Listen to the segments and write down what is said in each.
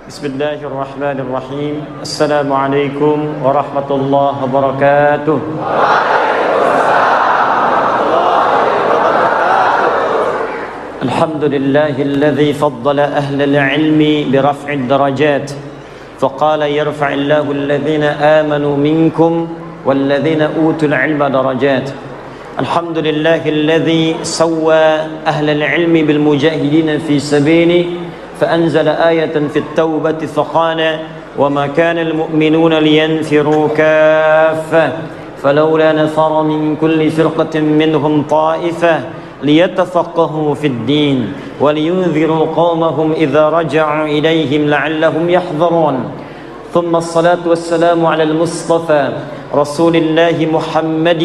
بسم الله الرحمن الرحيم. السلام عليكم ورحمة الله وبركاته. الحمد لله الذي فضل أهل العلم برفع الدرجات، فقال يرفع الله الذين آمنوا منكم والذين أوتوا العلم درجات. الحمد لله الذي سوى أهل العلم بالمجاهدين في سبيله، فأنزل آية في التوبة فقال وما كان المؤمنون لينفروا كافة فلولا نفر من كل فرقة منهم طائفة ليتفقهوا في الدين ولينذروا قومهم إذا رجعوا إليهم لعلهم يحذرون. ثم الصلاة والسلام على المصطفى رسول الله محمد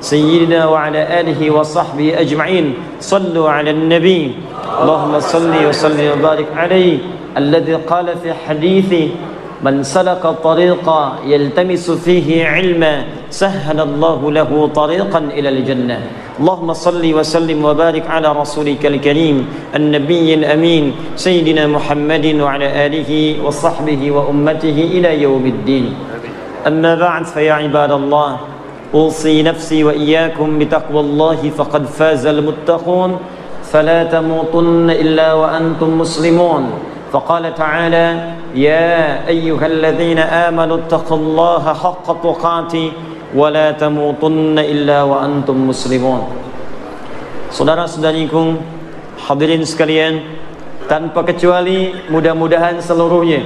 سيدنا وعلى آله وصحبه أجمعين. صلوا على النبي اللهم صل وسلم وبارك عليه الذي قال في حديثه من سلك طريقا يلتمس فيه علما سهل الله له طريقا إلى الجنة. اللهم صل وسلم وبارك على رسولك الكريم النبي الأمين سيدنا محمد وعلى آله وصحبه وأمته إلى يوم الدين. أما بعد فيا عباد الله أوصي نفسي وإياكم بتقوى الله فقد فاز المتقون فلا تموتن إلا وأنتم مسلمون. فقال تعالى يا أيها الذين آمنوا اتقوا الله حق تقاته ولا تموتن إلا وأنتم مسلمون. Saudara-saudariku hadirin sekalian, tanpa kecuali mudah-mudahan seluruhnya,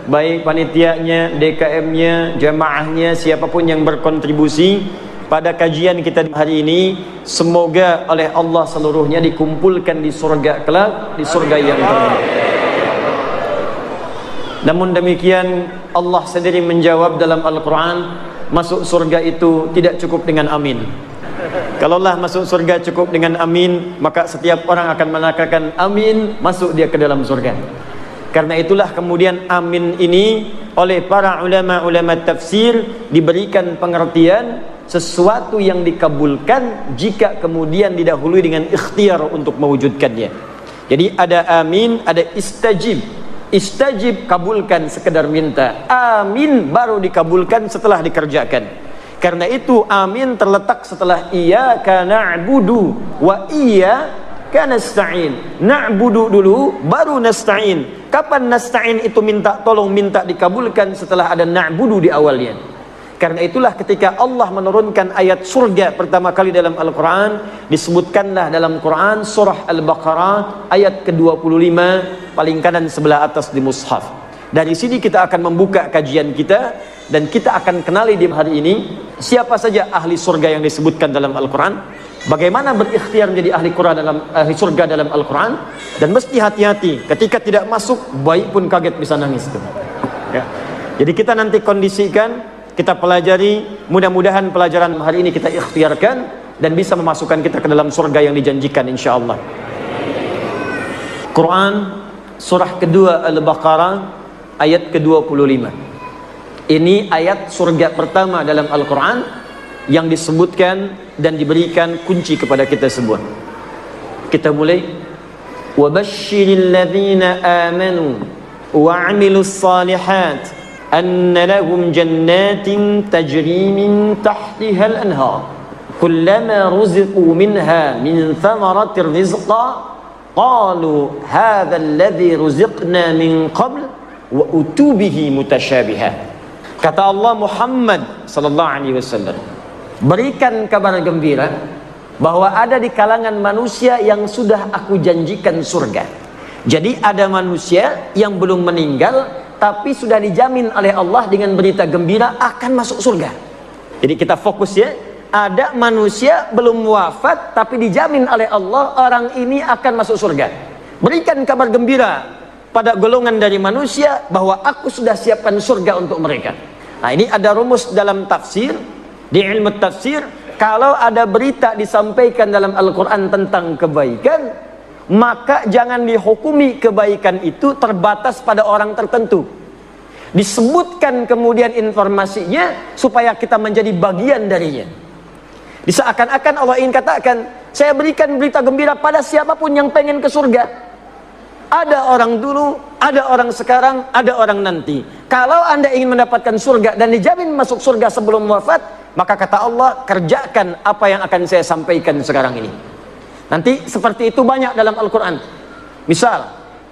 baik panitianya, DKM-nya, jamaahnya, siapapun yang berkontribusi pada kajian kita hari ini, semoga oleh Allah seluruhnya dikumpulkan di surga kelak, di surga yang terbaik. Namun demikian Allah sendiri menjawab dalam Al-Quran, masuk surga itu tidak cukup dengan amin. Kalaulah masuk surga cukup dengan amin, maka setiap orang akan mengatakan amin, masuk dia ke dalam surga. Karena itulah kemudian amin ini oleh para ulama-ulama tafsir diberikan pengertian sesuatu yang dikabulkan jika kemudian didahului dengan ikhtiar untuk mewujudkannya. Jadi ada amin, ada istajib. Istajib kabulkan sekedar minta, amin baru dikabulkan setelah dikerjakan. Karena itu amin terletak setelah iyyaka na'budu wa iyyaka nasta'in. Na'budu dulu baru nasta'in. Kapan nasta'in itu minta tolong, minta dikabulkan setelah ada na'budu di awalnya. Karena itulah ketika Allah menurunkan ayat surga pertama kali dalam Al-Quran, disebutkanlah dalam Quran surah Al-Baqarah ayat ke-25 paling kanan sebelah atas di mushaf. Dari sini kita akan membuka kajian kita dan kita akan kenali di hari ini siapa saja ahli surga yang disebutkan dalam Al-Quran, bagaimana berikhtiar menjadi ahli Quran dalam ahli surga dalam Al-Quran, dan mesti hati-hati ketika tidak masuk, baik pun kaget bisa nangis tuh. Ya. Jadi kita nanti kondisikan, kita pelajari, mudah-mudahan pelajaran hari ini kita ikhtiarkan dan bisa memasukkan kita ke dalam surga yang dijanjikan insyaallah. Quran surah kedua Al-Baqarah ayat ke-25. Ini ayat surga pertama dalam Al-Quran yang disebutkan dan diberikan kunci kepada kita semua. Kita mulai. وَبَشِّرِ الَّذِينَ آمَنُوا وَعَمِلُوا الصَّالِحَاتِ أن لهم جنات تجري من تحتها الأنهار كلما رزقوا منها من ثمرة رزقا قالوا هذا الذي رزقنا من قبل وأتوا به متشابها. Kata Allah Muhammad sallallahu alaihi wasallam, berikan kabar gembira bahwa ada di kalangan manusia yang sudah aku janjikan surga. Jadi ada manusia yang belum meninggal tapi sudah dijamin oleh Allah dengan berita gembira akan masuk surga. Jadi kita fokus ya, ada manusia belum wafat tapi dijamin oleh Allah orang ini akan masuk surga. Berikan kabar gembira pada golongan dari manusia bahwa aku sudah siapkan surga untuk mereka. Nah, ini ada rumus dalam tafsir, di ilmu tafsir, kalau ada berita disampaikan dalam Al-Quran tentang kebaikan, maka jangan dihukumi kebaikan itu terbatas pada orang tertentu. Disebutkan kemudian informasinya supaya kita menjadi bagian darinya. Seakan-akan Allah ingin katakan, saya berikan berita gembira pada siapapun yang pengen ke surga. Ada orang dulu Ada orang sekarang, ada orang nanti. Kalau Anda ingin mendapatkan surga dan dijamin masuk surga sebelum wafat, maka kata Allah, kerjakan apa yang akan saya sampaikan sekarang ini. Nanti seperti itu banyak dalam Al-Quran. Misal,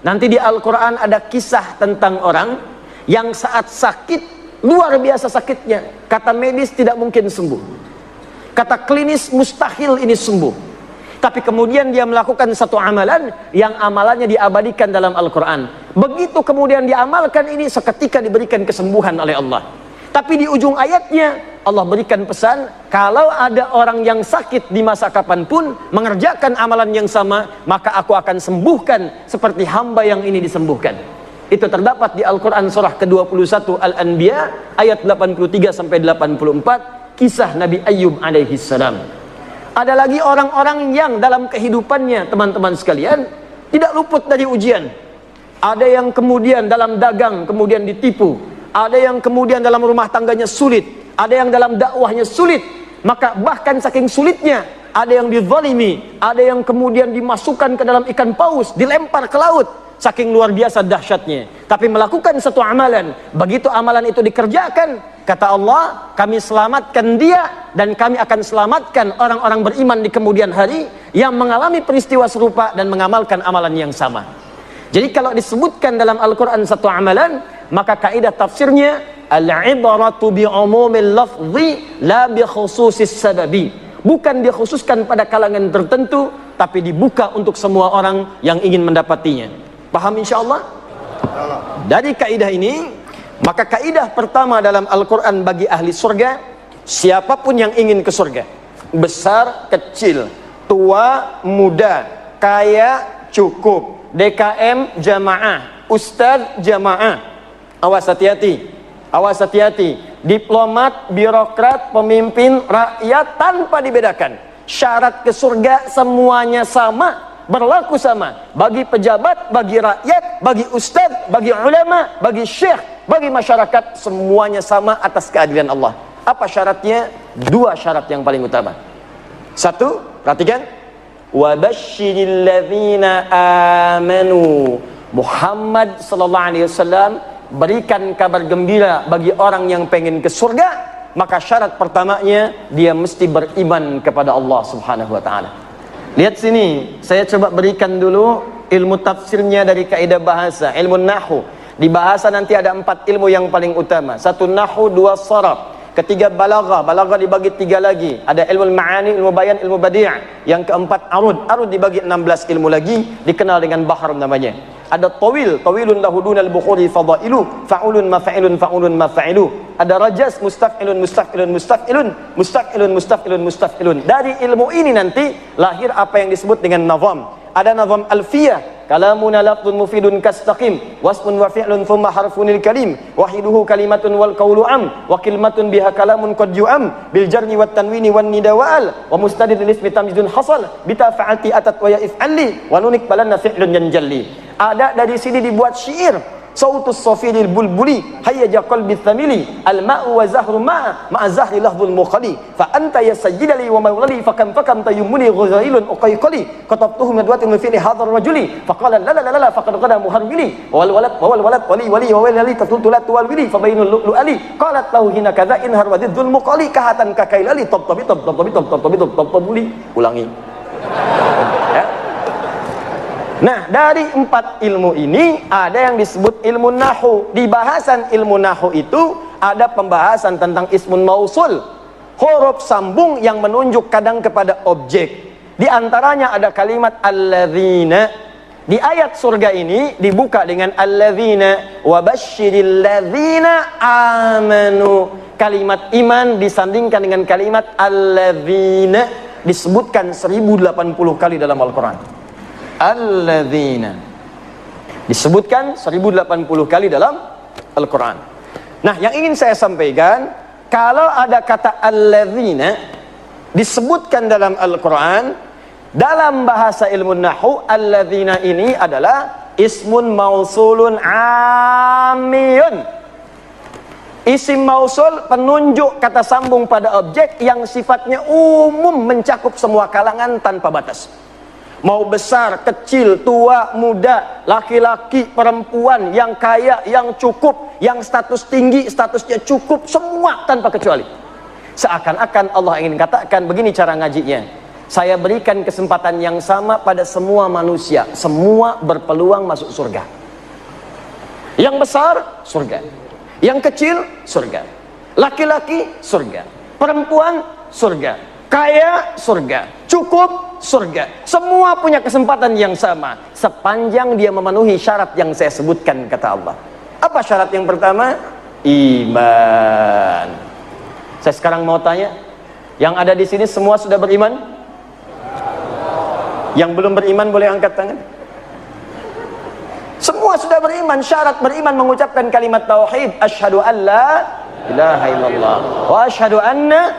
nanti di Al-Quran ada kisah tentang orang yang saat sakit, luar biasa sakitnya. Kata medis tidak mungkin sembuh. Kata klinis mustahil ini sembuh. Tapi kemudian dia melakukan satu amalan yang amalannya diabadikan dalam Al-Quran. Begitu kemudian diamalkan ini, seketika diberikan kesembuhan oleh Allah. Tapi di ujung ayatnya Allah berikan pesan, kalau ada orang yang sakit di masa kapanpun mengerjakan amalan yang sama, maka aku akan sembuhkan seperti hamba yang ini disembuhkan. Itu terdapat di Al-Quran surah ke-21 Al-Anbiya ayat 83 sampai 84, kisah Nabi Ayyub alaihi salam. Ada lagi orang-orang yang dalam kehidupannya, teman-teman sekalian, tidak luput dari ujian. Ada yang kemudian dalam dagang kemudian ditipu, ada yang kemudian dalam rumah tangganya sulit, ada yang dalam dakwahnya sulit. Maka bahkan saking sulitnya, ada yang dizalimi, ada yang kemudian dimasukkan ke dalam ikan paus, dilempar ke laut. Saking luar biasa dahsyatnya. Tapi melakukan satu amalan, begitu amalan itu dikerjakan, kata Allah, kami selamatkan dia dan kami akan selamatkan orang-orang beriman di kemudian hari yang mengalami peristiwa serupa dan mengamalkan amalan yang sama. Jadi kalau disebutkan dalam Al-Quran satu amalan, maka kaidah tafsirnya al-ibaratu bi'umumil lafzi la bi khususis sababi. Bukan dikhususkan pada kalangan tertentu, tapi dibuka untuk semua orang yang ingin mendapatinya. Paham insyaallah? Dari kaidah ini, maka kaidah pertama dalam Al-Quran bagi ahli surga, siapapun yang ingin ke surga, besar, kecil, tua, muda, kaya, cukup, DKM, jamaah, ustadz, jamaah, awas hati-hati, awas hati-hati, diplomat, birokrat, pemimpin, rakyat, tanpa dibedakan. Syarat ke surga semuanya sama, berlaku sama bagi pejabat, bagi rakyat, bagi ustadz, bagi ulama, bagi syekh, bagi masyarakat, semuanya sama atas keadilan Allah. Apa syaratnya? Dua syarat yang paling utama. Satu, perhatikan, wabashshiril ladzina amanu. Muhammad sallallahu alaihi wasallam berikan kabar gembira bagi orang yang pengen ke surga, maka syarat pertamanya dia mesti beriman kepada Allah Subhanahu wa taala. Lihat sini, saya coba berikan dulu ilmu tafsirnya dari kaidah bahasa, ilmu nahwu. Di bahasa nanti ada 4 ilmu yang paling utama. 1 nahwu, 2 sharaf, ketiga balaghah. Balaghah dibagi 3 lagi. Ada ilmu ma'ani, ilmu bayan, ilmu badi'. Yang keempat arud. Arud dibagi 16 ilmu lagi, dikenal dengan bahar namanya. Ada tawil, tawilun lahu dunal bukhuri fadailu, fa'ulun mafa'ilun fa'ulun mafa'ilu. Ada rajas, mustaf'ilun mustaf'ilun mustaf'ilun, mustaf'ilun mustaf'ilun mustaf'ilun. Dari ilmu ini nanti lahir apa yang disebut dengan nazam. Ada nazam alfiyah, kalamuna lafdun mufidun kastaqim, wasmun wa fi'lun thumma harfunil kalim, wahiduhu kalimatun wal qawlu am, wa kalimatun biha kalamun qad yu'am, bil jarri wat tanwini wan nida wa'al, wa mustadid lil ismi tamyizun hasal, bita fa'alti atat wa ya if'alli, wa nunik balanna fi'lun yanjalli. Ada dari sini dibuat syair, sautus safiril bulbuli hayya qalbi thamili, al ma'u wa zahru ma'a zahri lafdhul muqali, fa anta ya sayyidali wa mawlali, fa kam tayyumuni ghazailun uqayqali, katabtuhu madwatin fi hadhar rajuli, fa qala la la la la faqad qada muharwili, wal walad wali wali wa wali tatultulat wal wili, fa bainul lu'ali, qalat lahu hina kadza in harwadidul muqali, kahatan kakailali tabtabi tabtabi tabtabi tabtabuli. Ulangi ya. Nah, dari 4 ilmu ini ada yang disebut ilmu nahwu. Di bahasan ilmu nahwu itu ada pembahasan tentang ismun mausul, huruf sambung yang menunjuk kadang kepada objek. Di antaranya ada kalimat alladzina. Di ayat surga ini dibuka dengan alladzina wabashshiril ladzina amanu. Kalimat iman disandingkan dengan kalimat alladzina, disebutkan 1080 kali dalam Al-Quran. Alladzina disebutkan 1080 kali dalam Al-Quran. Nah, yang ingin saya sampaikan, kalau ada kata alladzina disebutkan dalam Al-Quran, dalam bahasa ilmu nahwu, alladzina ini adalah ismun mausulun amiyun. Isim mausul, penunjuk kata sambung pada objek yang sifatnya umum, mencakup semua kalangan tanpa batas. Mau besar, kecil, tua, muda, laki-laki, perempuan, yang kaya, yang cukup, yang status tinggi, statusnya cukup, semua tanpa kecuali. Seakan-akan Allah ingin katakan, begini cara ngajinya, saya berikan kesempatan yang sama pada semua manusia, semua berpeluang masuk surga. Yang besar, surga. Yang kecil, surga. Laki-laki, surga. Perempuan, surga. Kaya, surga. Cukup, surga. Semua punya kesempatan yang sama, sepanjang dia memenuhi syarat yang saya sebutkan, kata Allah. Apa syarat yang pertama? Iman. Saya sekarang mau tanya, yang ada di sini semua sudah beriman? Yang belum beriman boleh angkat tangan. Semua sudah beriman. Syarat beriman mengucapkan kalimat tauhid, asyhadu an la ilaha illallah wa asyhadu anna,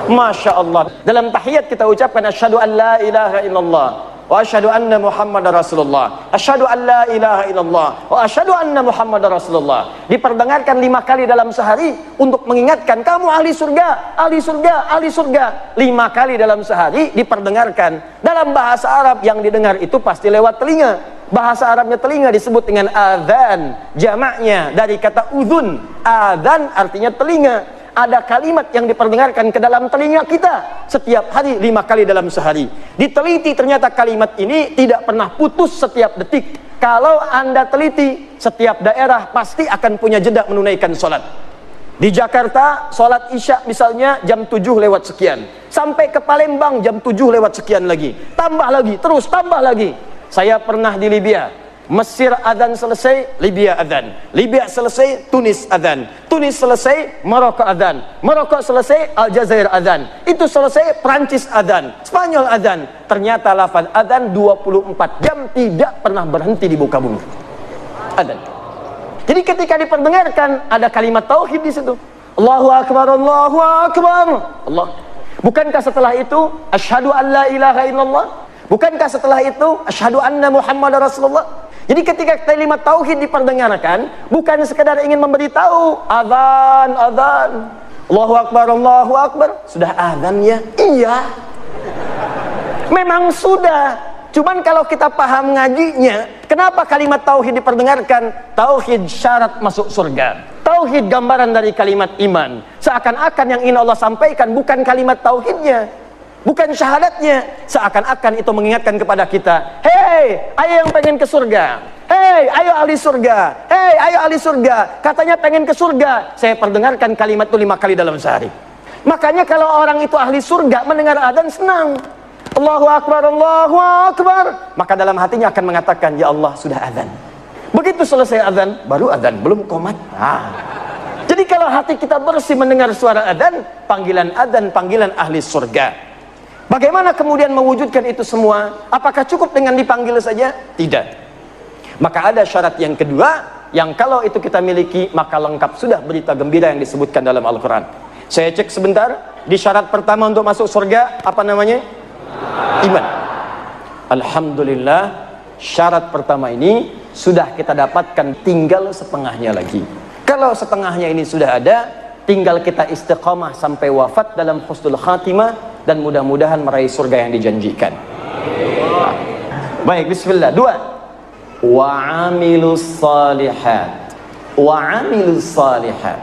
Masya Allah. Dalam tahiyat kita ucapkan asyhadu an la ilaha illallah wa asyhadu anna Muhammadar Rasulullah. Asyhadu an la ilaha illallah wa asyhadu anna Muhammadar Rasulullah. Diperdengarkan 5 kali dalam sehari untuk mengingatkan kamu ahli surga, ahli surga, ahli surga. 5 kali dalam sehari diperdengarkan. Dalam bahasa Arab yang didengar itu pasti lewat telinga. Bahasa Arabnya telinga disebut dengan adzan. Jamaknya dari kata udhun. Adzan artinya telinga. Ada kalimat yang diperdengarkan ke dalam telinga kita setiap hari 5 kali dalam sehari. Diteliti ternyata kalimat ini tidak pernah putus setiap detik. Kalau Anda teliti, setiap daerah pasti akan punya jeda menunaikan sholat. Di Jakarta, sholat isya misalnya jam 7 lewat sekian. Sampai ke Palembang jam 7 lewat sekian lagi. Tambah lagi, terus tambah lagi. Saya pernah di Libya. Mesir adzan selesai, Libya adzan. Libya selesai, Tunis adzan. Tunis selesai, Maroko adzan. Maroko selesai, Aljazair adzan. Itu selesai, Prancis adzan. Spanyol adzan. Ternyata lafaz adzan 24 jam tidak pernah berhenti di muka bumi. Adzan. Jadi ketika diperdengarkan ada kalimat tauhid di situ. Allahu akbar, Allahu akbar. Allah. Bukankah setelah itu asyhadu an la ilaha illallah? Bukankah setelah itu asyhadu anna Muhammadar Rasulullah? Jadi ketika kalimat tauhid diperdengarkan, bukan sekadar ingin memberitahu azan, azan. Allahu akbar, Allahu akbar. Sudah azan ya? Iya. Memang sudah. Cuman kalau kita paham ngajinya, kenapa kalimat tauhid diperdengarkan? Tauhid syarat masuk surga. Tauhid gambaran dari kalimat iman. Seakan-akan yang ingin Allah sampaikan bukan kalimat tauhidnya, bukan syahadatnya. Seakan-akan itu mengingatkan kepada kita, hei, ayo yang pengen ke surga, hei, ayo ahli surga, hei, ayo ahli surga. Katanya pengen ke surga. Saya perdengarkan kalimat itu 5 kali dalam sehari. Makanya kalau orang itu ahli surga mendengar adzan senang. Allahu akbar, Allahu akbar. Maka dalam hatinya akan mengatakan, ya Allah sudah adzan. Begitu selesai adzan, baru adzan, belum qomat. Jadi kalau hati kita bersih mendengar suara adzan, panggilan adzan, panggilan ahli surga. Bagaimana kemudian mewujudkan itu semua? Apakah cukup dengan dipanggil saja? Tidak. Maka ada syarat yang kedua, yang kalau itu kita miliki, maka lengkap sudah berita gembira yang disebutkan dalam Al-Quran. Saya cek sebentar, di syarat pertama untuk masuk surga, apa namanya? Iman. Alhamdulillah, syarat pertama ini sudah kita dapatkan, tinggal setengahnya lagi. Kalau setengahnya ini sudah ada, tinggal kita istiqamah sampai wafat dalam husnul khatimah, dan mudah-mudahan meraih surga yang dijanjikan. Baik, bismillah. 2. Wa'amilus salihat. Wa'amilus salihat.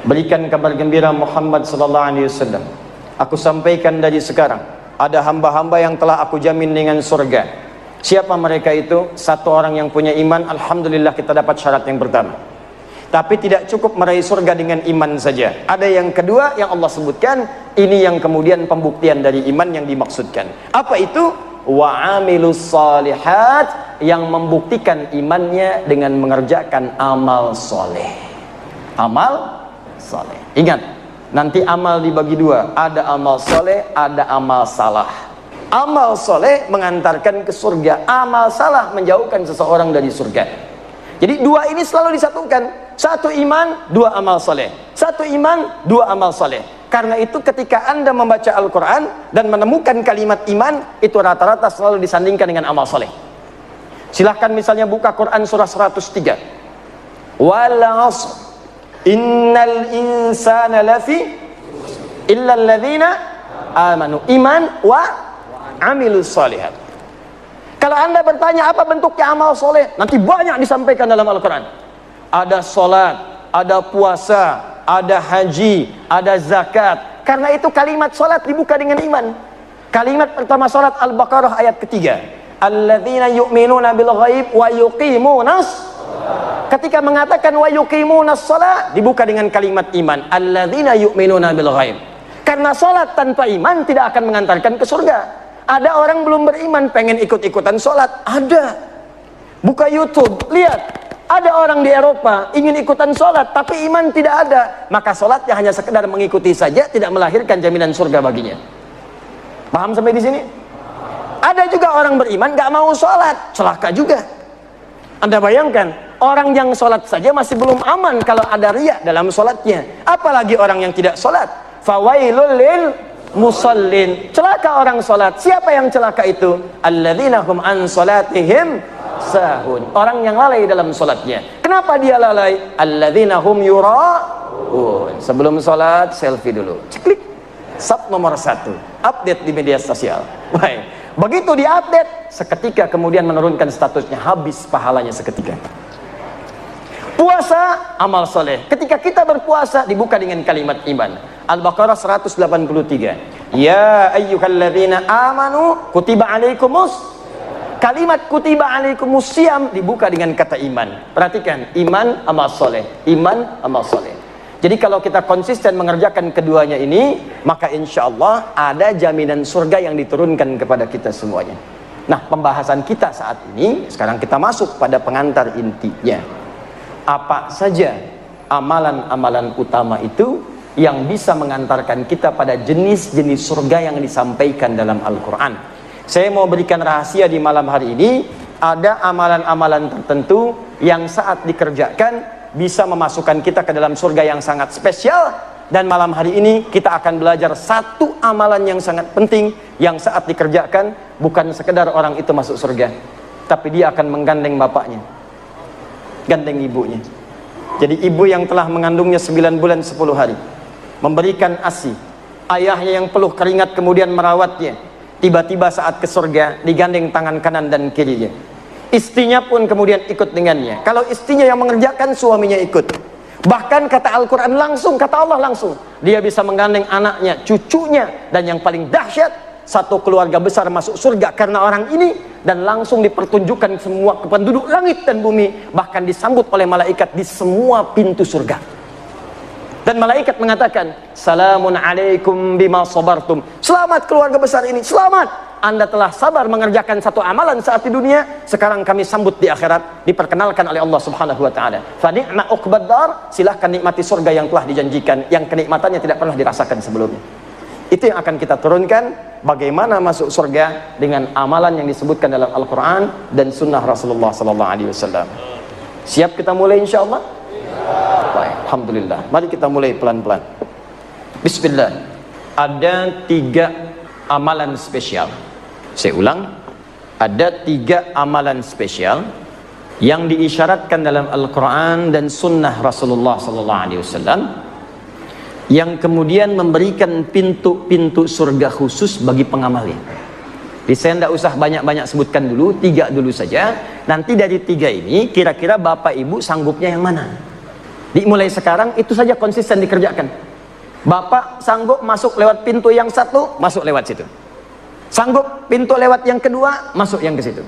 Berikan kabar gembira Muhammad sallallahu alaihi wasallam. Aku sampaikan dari sekarang, ada hamba-hamba yang telah aku jamin dengan surga. Siapa mereka itu? Satu orang yang punya iman. Alhamdulillah kita dapat syarat yang pertama. Tapi tidak cukup meraih surga dengan iman saja. Ada yang kedua yang Allah sebutkan. Ini yang kemudian pembuktian dari iman yang dimaksudkan. Apa itu? Wa'amilus salihat. Yang membuktikan imannya dengan mengerjakan amal soleh. Amal soleh. Ingat, nanti amal dibagi 2. Ada amal soleh, ada amal salah. Amal soleh mengantarkan ke surga. Amal salah menjauhkan seseorang dari surga. Jadi 2 ini selalu disatukan. 1 iman, 2 amal soleh. 1 iman, 2 amal soleh. Karena itu ketika Anda membaca Al-Quran dan menemukan kalimat iman, itu rata-rata selalu disandingkan dengan amal soleh. Silahkan misalnya buka Quran surah 103. Wal 'ashr innal insana lafi illa alladhina amanu. Iman wa amilus salihat. Kalau Anda bertanya apa bentuknya amal soleh, nanti banyak disampaikan dalam Al-Quran. Ada solat, ada puasa, ada haji, ada zakat. Karena itu kalimat solat dibuka dengan iman. Kalimat pertama solat Al-Baqarah ayat ketiga. Alladzina yu'minuna bil ghaib wa yuqimunas. Ketika mengatakan wa yuqimunas salat, dibuka dengan kalimat iman. Alladzina yu'minuna bil ghaib. Karena solat tanpa iman tidak akan mengantarkan ke surga. Ada orang belum beriman pengen ikut-ikutan sholat, ada. Buka YouTube, lihat. Ada orang di Eropa ingin ikutan sholat, tapi iman tidak ada. Maka sholatnya hanya sekedar mengikuti saja, tidak melahirkan jaminan surga baginya. Paham sampai di sini? Ada juga orang beriman gak mau sholat, celaka juga. Anda bayangkan, orang yang sholat saja masih belum aman kalau ada riya dalam sholatnya. Apalagi orang yang tidak sholat. Fawailul lil musallin, celaka orang salat. Siapa yang celaka itu? Alladzina hum an salatihim sahun, orang yang lalai dalam salatnya. Kenapa dia lalai? Alladzina hum yura'un. Sebelum salat selfie dulu, ceklik. Sub nomor 1, update di media sosial. Baik, begitu diupdate, seketika kemudian menurunkan statusnya, habis pahalanya seketika. Puasa amal soleh. Ketika kita berpuasa dibuka dengan kalimat iman. Al-Baqarah 183. Ya ayyuhalladzina amanu kutiba alaikumus. Kalimat kutiba alaikumus siyam dibuka dengan kata iman. Perhatikan, iman amal soleh, iman amal soleh. Jadi kalau kita konsisten mengerjakan keduanya ini, maka insya Allah ada jaminan surga yang diturunkan kepada kita semuanya. Nah, pembahasan kita saat ini, sekarang kita masuk pada pengantar intinya. Apa saja amalan-amalan utama itu yang bisa mengantarkan kita pada jenis-jenis surga yang disampaikan dalam Al-Quran. Saya mau berikan rahasia di malam hari ini. Ada amalan-amalan tertentu yang saat dikerjakan bisa memasukkan kita ke dalam surga yang sangat spesial. Dan malam hari ini kita akan belajar satu amalan yang sangat penting, yang saat dikerjakan bukan sekedar orang itu masuk surga, tapi dia akan menggandeng bapaknya, gandeng ibunya. Jadi ibu yang telah mengandungnya 9 bulan 10 hari, memberikan ASI, ayahnya yang peluh keringat kemudian merawatnya, tiba-tiba saat ke surga digandeng tangan kanan dan kirinya. Istrinya pun kemudian ikut dengannya. Kalau istrinya yang mengerjakan, suaminya ikut. Bahkan kata Al-Quran langsung, kata Allah langsung, dia bisa menggandeng anaknya, cucunya, dan yang paling dahsyat, satu keluarga besar masuk surga karena orang ini, dan langsung dipertunjukkan semua penduduk langit dan bumi, bahkan disambut oleh malaikat di semua pintu surga. Dan malaikat mengatakan, salamun alaikum bima sabartum. Selamat keluarga besar ini, selamat. Anda telah sabar mengerjakan satu amalan saat di dunia, sekarang kami sambut di akhirat, diperkenalkan oleh Allah Subhanahu wa taala. Fa ni'ma uqbad dar, silahkan nikmati surga yang telah dijanjikan, yang kenikmatannya tidak pernah dirasakan sebelumnya. Itu yang akan kita turunkan, bagaimana masuk surga dengan amalan yang disebutkan dalam Al-Quran dan sunnah Rasulullah SAW. Siap kita mulai insyaAllah? Baik, alhamdulillah. Mari kita mulai pelan-pelan. Bismillah. Ada 3 amalan spesial. Saya ulang, ada 3 amalan spesial yang diisyaratkan dalam Al-Quran dan sunnah Rasulullah SAW, yang kemudian memberikan pintu-pintu surga khusus bagi pengamalnya. Jadi saya tidak usah banyak-banyak sebutkan dulu, 3 dulu saja. Nanti dari 3 ini kira-kira bapak ibu sanggupnya yang mana. Dimulai sekarang itu saja konsisten dikerjakan. Bapak sanggup masuk lewat pintu yang 1, masuk lewat situ. Sanggup pintu lewat yang kedua, masuk yang ke situ.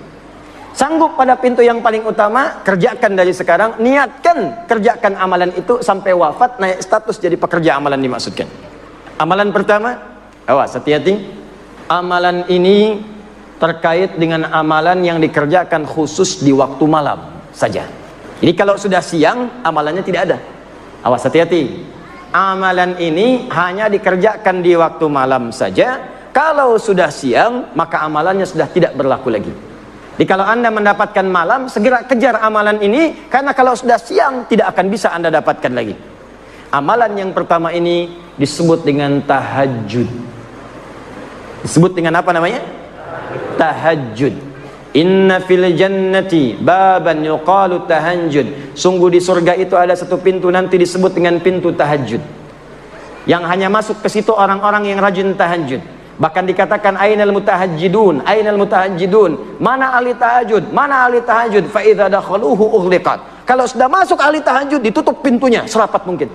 Sanggup pada pintu yang paling utama, kerjakan dari sekarang, niatkan kerjakan amalan itu sampai wafat, naik status jadi pekerja amalan dimaksudkan. Amalan pertama, awas hati-hati, amalan ini terkait dengan amalan yang dikerjakan khusus di waktu malam saja. Jadi kalau sudah siang, amalannya tidak ada. Awas hati-hati, amalan ini hanya dikerjakan di waktu malam saja. Kalau sudah siang, maka amalannya sudah tidak berlaku lagi. Jadi kalau Anda mendapatkan malam, segera kejar amalan ini, karena kalau sudah siang tidak akan bisa Anda dapatkan lagi. Amalan yang pertama ini disebut dengan tahajud. Disebut dengan apa namanya? Tahajud. Inna fil jannati baban yuqalu tahajud. Sungguh di surga itu ada satu pintu nanti disebut dengan pintu tahajud, yang hanya masuk ke situ orang-orang yang rajin tahajud. Bahkan dikatakan ainal mutahajjidun, ainal mutahajjidun, mana ahli tahajud, mana ahli tahajud, fa idza dakhaluhu ughliqat. Kalau sudah masuk ahli tahajud, ditutup pintunya serapat mungkin.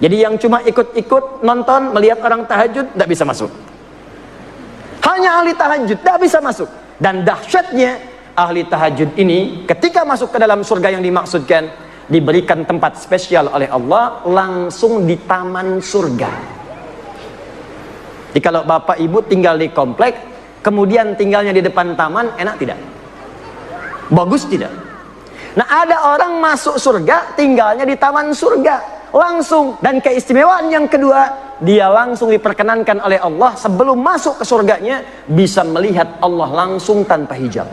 Jadi yang cuma ikut-ikut nonton melihat orang tahajud tidak bisa masuk. Hanya ahli tahajud tidak bisa masuk. Dan dahsyatnya ahli tahajud ini ketika masuk ke dalam surga yang dimaksudkan, diberikan tempat spesial oleh Allah langsung di taman surga. Jadi kalau bapak ibu tinggal di komplek, kemudian tinggalnya di depan taman, enak tidak? Bagus tidak? Nah, ada orang masuk surga, tinggalnya di taman surga langsung. Dan keistimewaan yang kedua, dia langsung diperkenankan oleh Allah sebelum masuk ke surganya bisa melihat Allah langsung tanpa hijab.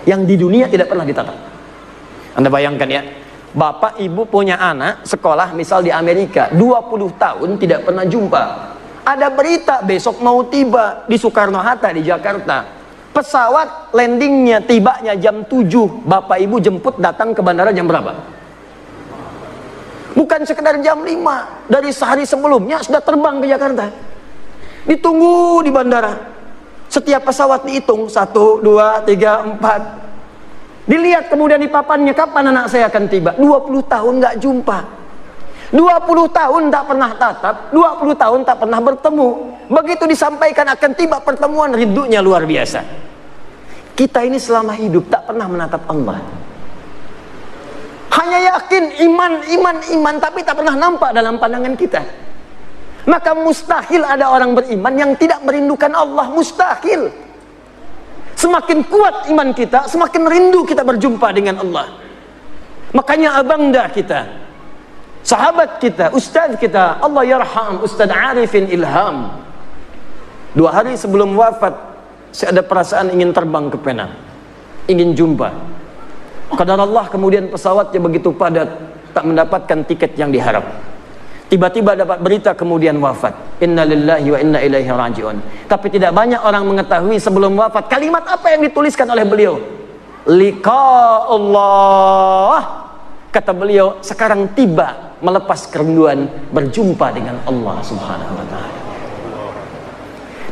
Yang di dunia tidak pernah ditatap. Anda bayangkan ya, bapak ibu punya anak sekolah misal di Amerika 20 tahun tidak pernah jumpa. Ada berita besok mau tiba di Soekarno-Hatta di Jakarta. Pesawat landingnya, tibanya jam 7. Bapak ibu jemput datang ke bandara jam berapa? Bukan sekedar jam 5. Dari sehari sebelumnya sudah terbang ke Jakarta. Ditunggu di bandara. Setiap pesawat dihitung 1, 2, 3, 4. Dilihat kemudian di papannya, kapan anak saya akan tiba? 20 tahun nggak jumpa. 20 tahun tak pernah tatap, 20 tahun tak pernah bertemu. Begitu disampaikan akan tiba pertemuan, rindunya luar biasa. Kita ini selama hidup tak pernah menatap Allah. Hanya yakin iman, tapi tak pernah nampak dalam pandangan kita. Maka mustahil ada orang beriman yang tidak merindukan Allah, mustahil. Semakin kuat iman kita, semakin rindu kita berjumpa dengan Allah. Makanya abangda kita, sahabat kita, ustaz kita, Allah yarham Ustaz Arifin Ilham, 2 hari sebelum wafat, saya ada perasaan ingin terbang ke Penang, ingin jumpa. Qadar Allah kemudian pesawatnya begitu padat, tak mendapatkan tiket yang diharap. Tiba-tiba dapat berita kemudian wafat. Inna lillahi wa inna ilaihi raji'un. Tapi tidak banyak orang mengetahui sebelum wafat kalimat apa yang dituliskan oleh beliau. Liqa Allah. Kata beliau, sekarang tiba melepas kerinduan berjumpa dengan Allah Subhanahu wa ta'ala.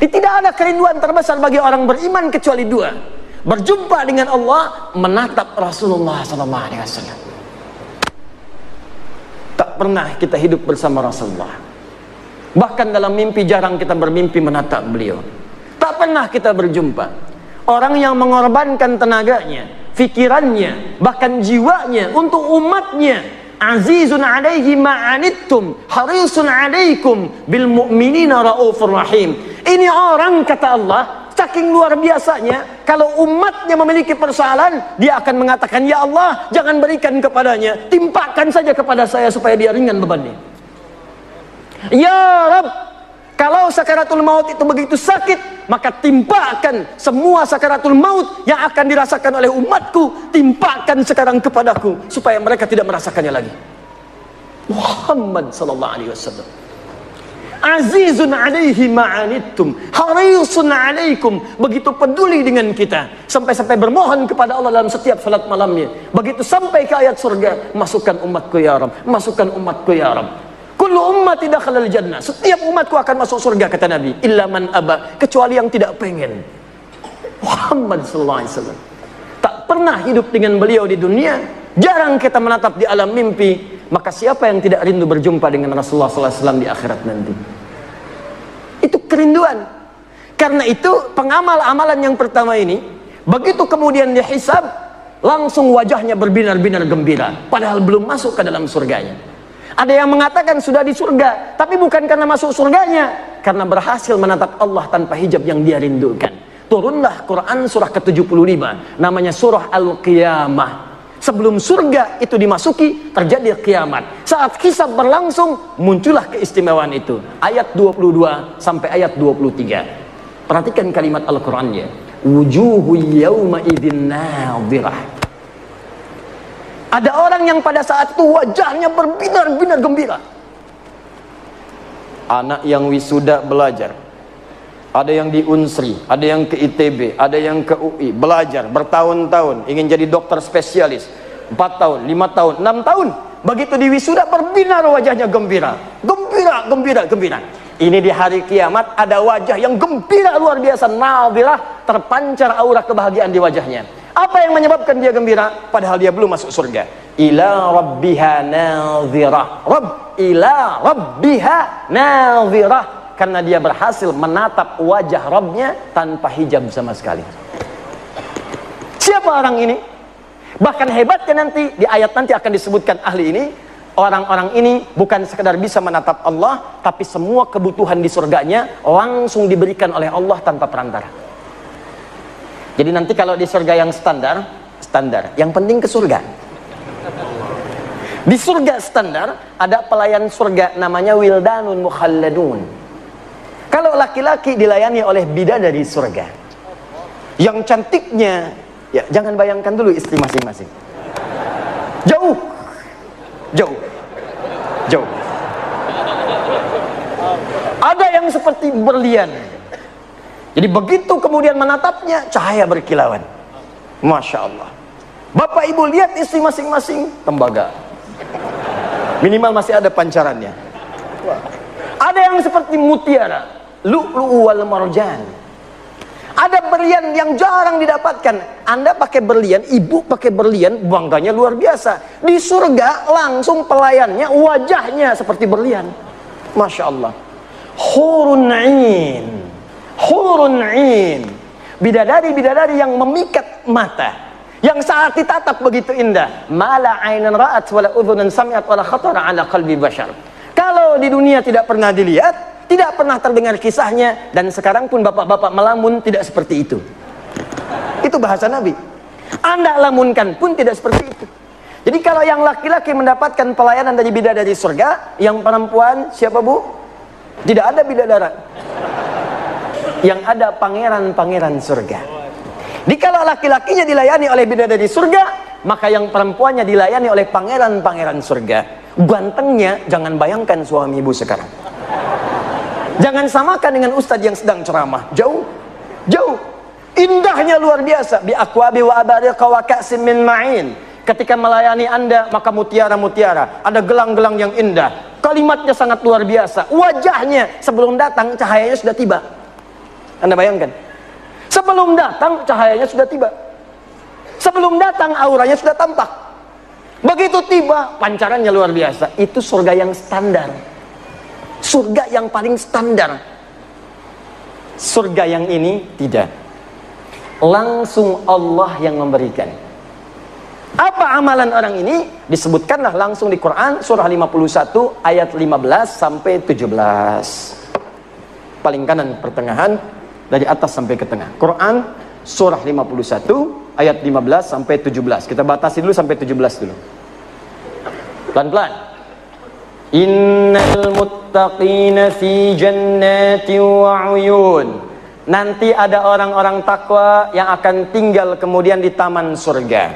Tidak ada kerinduan terbesar bagi orang beriman kecuali 2. Berjumpa dengan Allah, menatap Rasulullah SAW. Tak pernah kita hidup bersama Rasulullah. Bahkan dalam mimpi jarang kita bermimpi menatap beliau. Tak pernah kita berjumpa. Orang yang mengorbankan tenaganya, fikirannya, bahkan jiwanya untuk umatnya. Azizun alaihi ma'anittum, harisun alaikum bil mu'minina raufur rahim. Ini orang, kata Allah, saking luar biasanya, kalau umatnya memiliki persoalan, dia akan mengatakan, ya Allah, jangan berikan kepadanya, timpakan saja kepada saya supaya dia ringan bebannya. Ya Rabb, kalau sakaratul maut itu begitu sakit, maka timpakan semua sakaratul maut yang akan dirasakan oleh umatku, timpakan sekarang kepadaku, supaya mereka tidak merasakannya lagi. Muhammad sallallahu alaihi wasallam. Azizun alaihi ma'anittum, harisun alaikum, begitu peduli dengan kita, sampai-sampai bermohon kepada Allah dalam setiap salat malamnya. Begitu sampai ke ayat surga, masukkan umatku ya Rabb, masukkan umatku ya Rabb. Kullu ummati dakhalal jannah, setiap umatku akan masuk surga, kata Nabi, illa man aba, kecuali yang tidak pengen. Muhammad sallallahu alaihi wasallam. Tak pernah hidup dengan beliau di dunia, jarang kita menatap di alam mimpi. Maka siapa yang tidak rindu berjumpa dengan Rasulullah SAW di akhirat nanti? Itu kerinduan. Karena itu pengamal amalan yang pertama ini, begitu kemudian dihisab, langsung wajahnya berbinar-binar gembira, padahal belum masuk ke dalam surganya. Ada yang mengatakan sudah di surga, tapi bukan karena masuk surganya, karena berhasil menatap Allah tanpa hijab yang dia rindukan. Turunlah Quran surah ke-75, namanya surah Al-Qiyamah. Sebelum surga itu dimasuki, terjadi kiamat. Saat hisab berlangsung, muncullah keistimewaan itu. Ayat 22 sampai ayat 23. Perhatikan kalimat Al-Qur'annya. Wujuhu yawma idzin nadhirah. Ada orang yang pada saat itu wajahnya berbinar-binar gembira. Anak yang wisuda belajar. Ada yang di Unsri, ada yang ke ITB, ada yang ke UI, belajar bertahun-tahun, ingin jadi dokter spesialis, 4 tahun, 5 tahun, 6 tahun. Begitu di wisuda berbinar wajahnya gembira. Gembira, gembira, gembira. Ini di hari kiamat ada wajah yang gembira luar biasa, nadhirah, terpancar aura kebahagiaan di wajahnya. Apa yang menyebabkan dia gembira? Padahal dia belum masuk surga. Ila rabbiha nadhirah. Ila rabbiha nadhirah. Karena dia berhasil menatap wajah Rabbnya tanpa hijab sama sekali. Siapa orang ini? Bahkan hebatnya nanti, di ayat nanti akan disebutkan ahli ini. Orang-orang ini bukan sekedar bisa menatap Allah, tapi semua kebutuhan di surganya langsung diberikan oleh Allah tanpa perantara. Jadi nanti kalau di surga yang standar, yang penting ke surga. Di surga standar ada pelayan surga namanya wildanun mukhalladun. Kalau laki-laki dilayani oleh bidadari surga yang cantiknya, ya jangan bayangkan dulu istri masing-masing. Jauh. Ada yang seperti berlian. Jadi begitu kemudian menatapnya, cahaya berkilauan. Masya Allah. Bapak ibu lihat istri masing-masing, tembaga. Minimal masih ada pancarannya. Ada yang seperti mutiara, lu'lu'u wal marjan. Ada berlian yang jarang didapatkan. Anda pakai berlian, ibu pakai berlian, bangganya luar biasa. Di surga langsung pelayannya, wajahnya seperti berlian. Masya Allah. Hurun 'ain. Hurun 'ain. Bidadari-bidadari yang memikat mata, yang saat ditatap begitu indah. Mala 'ainan ra'at wala udhunan sami'at wala khatara 'ala qalbi bashar. Kalau di dunia tidak pernah dilihat, tidak pernah terdengar kisahnya, dan sekarang pun bapak-bapak melamun tidak seperti itu. Itu bahasa Nabi. Anda lamunkan pun tidak seperti itu. Jadi kalau yang laki-laki mendapatkan pelayanan dari bidadari surga, yang perempuan siapa bu? Tidak ada bidadara. Yang ada pangeran-pangeran surga. Jadi kalau laki-lakinya dilayani oleh bidadari surga, maka yang perempuannya dilayani oleh pangeran-pangeran surga. Gantengnya jangan bayangkan suami ibu sekarang. Jangan samakan dengan ustadz yang sedang ceramah. Jauh. Indahnya luar biasa. Bi aqwabi wa abariqa wa ka'sim min ma'in. Ketika melayani Anda, maka mutiara-mutiara. Ada gelang-gelang yang indah. Kalimatnya sangat luar biasa. Wajahnya sebelum datang cahayanya sudah tiba. Anda bayangkan. Sebelum datang cahayanya sudah tiba. Sebelum datang auranya sudah tampak. Begitu tiba pancarannya luar biasa. Itu surga yang standar. Surga yang paling standar. Surga yang ini tidak. Langsung Allah yang memberikan. Apa amalan orang ini? Disebutkanlah langsung di Quran surah 51 ayat 15 sampai 17. Paling kanan pertengahan, dari atas sampai ke tengah. Quran surah 51 ayat 15 sampai 17. Kita batasi dulu sampai 17 dulu. Pelan-pelan. Innal muttaqina fi jannati wa uyun. Nanti ada orang-orang takwa yang akan tinggal kemudian di taman surga.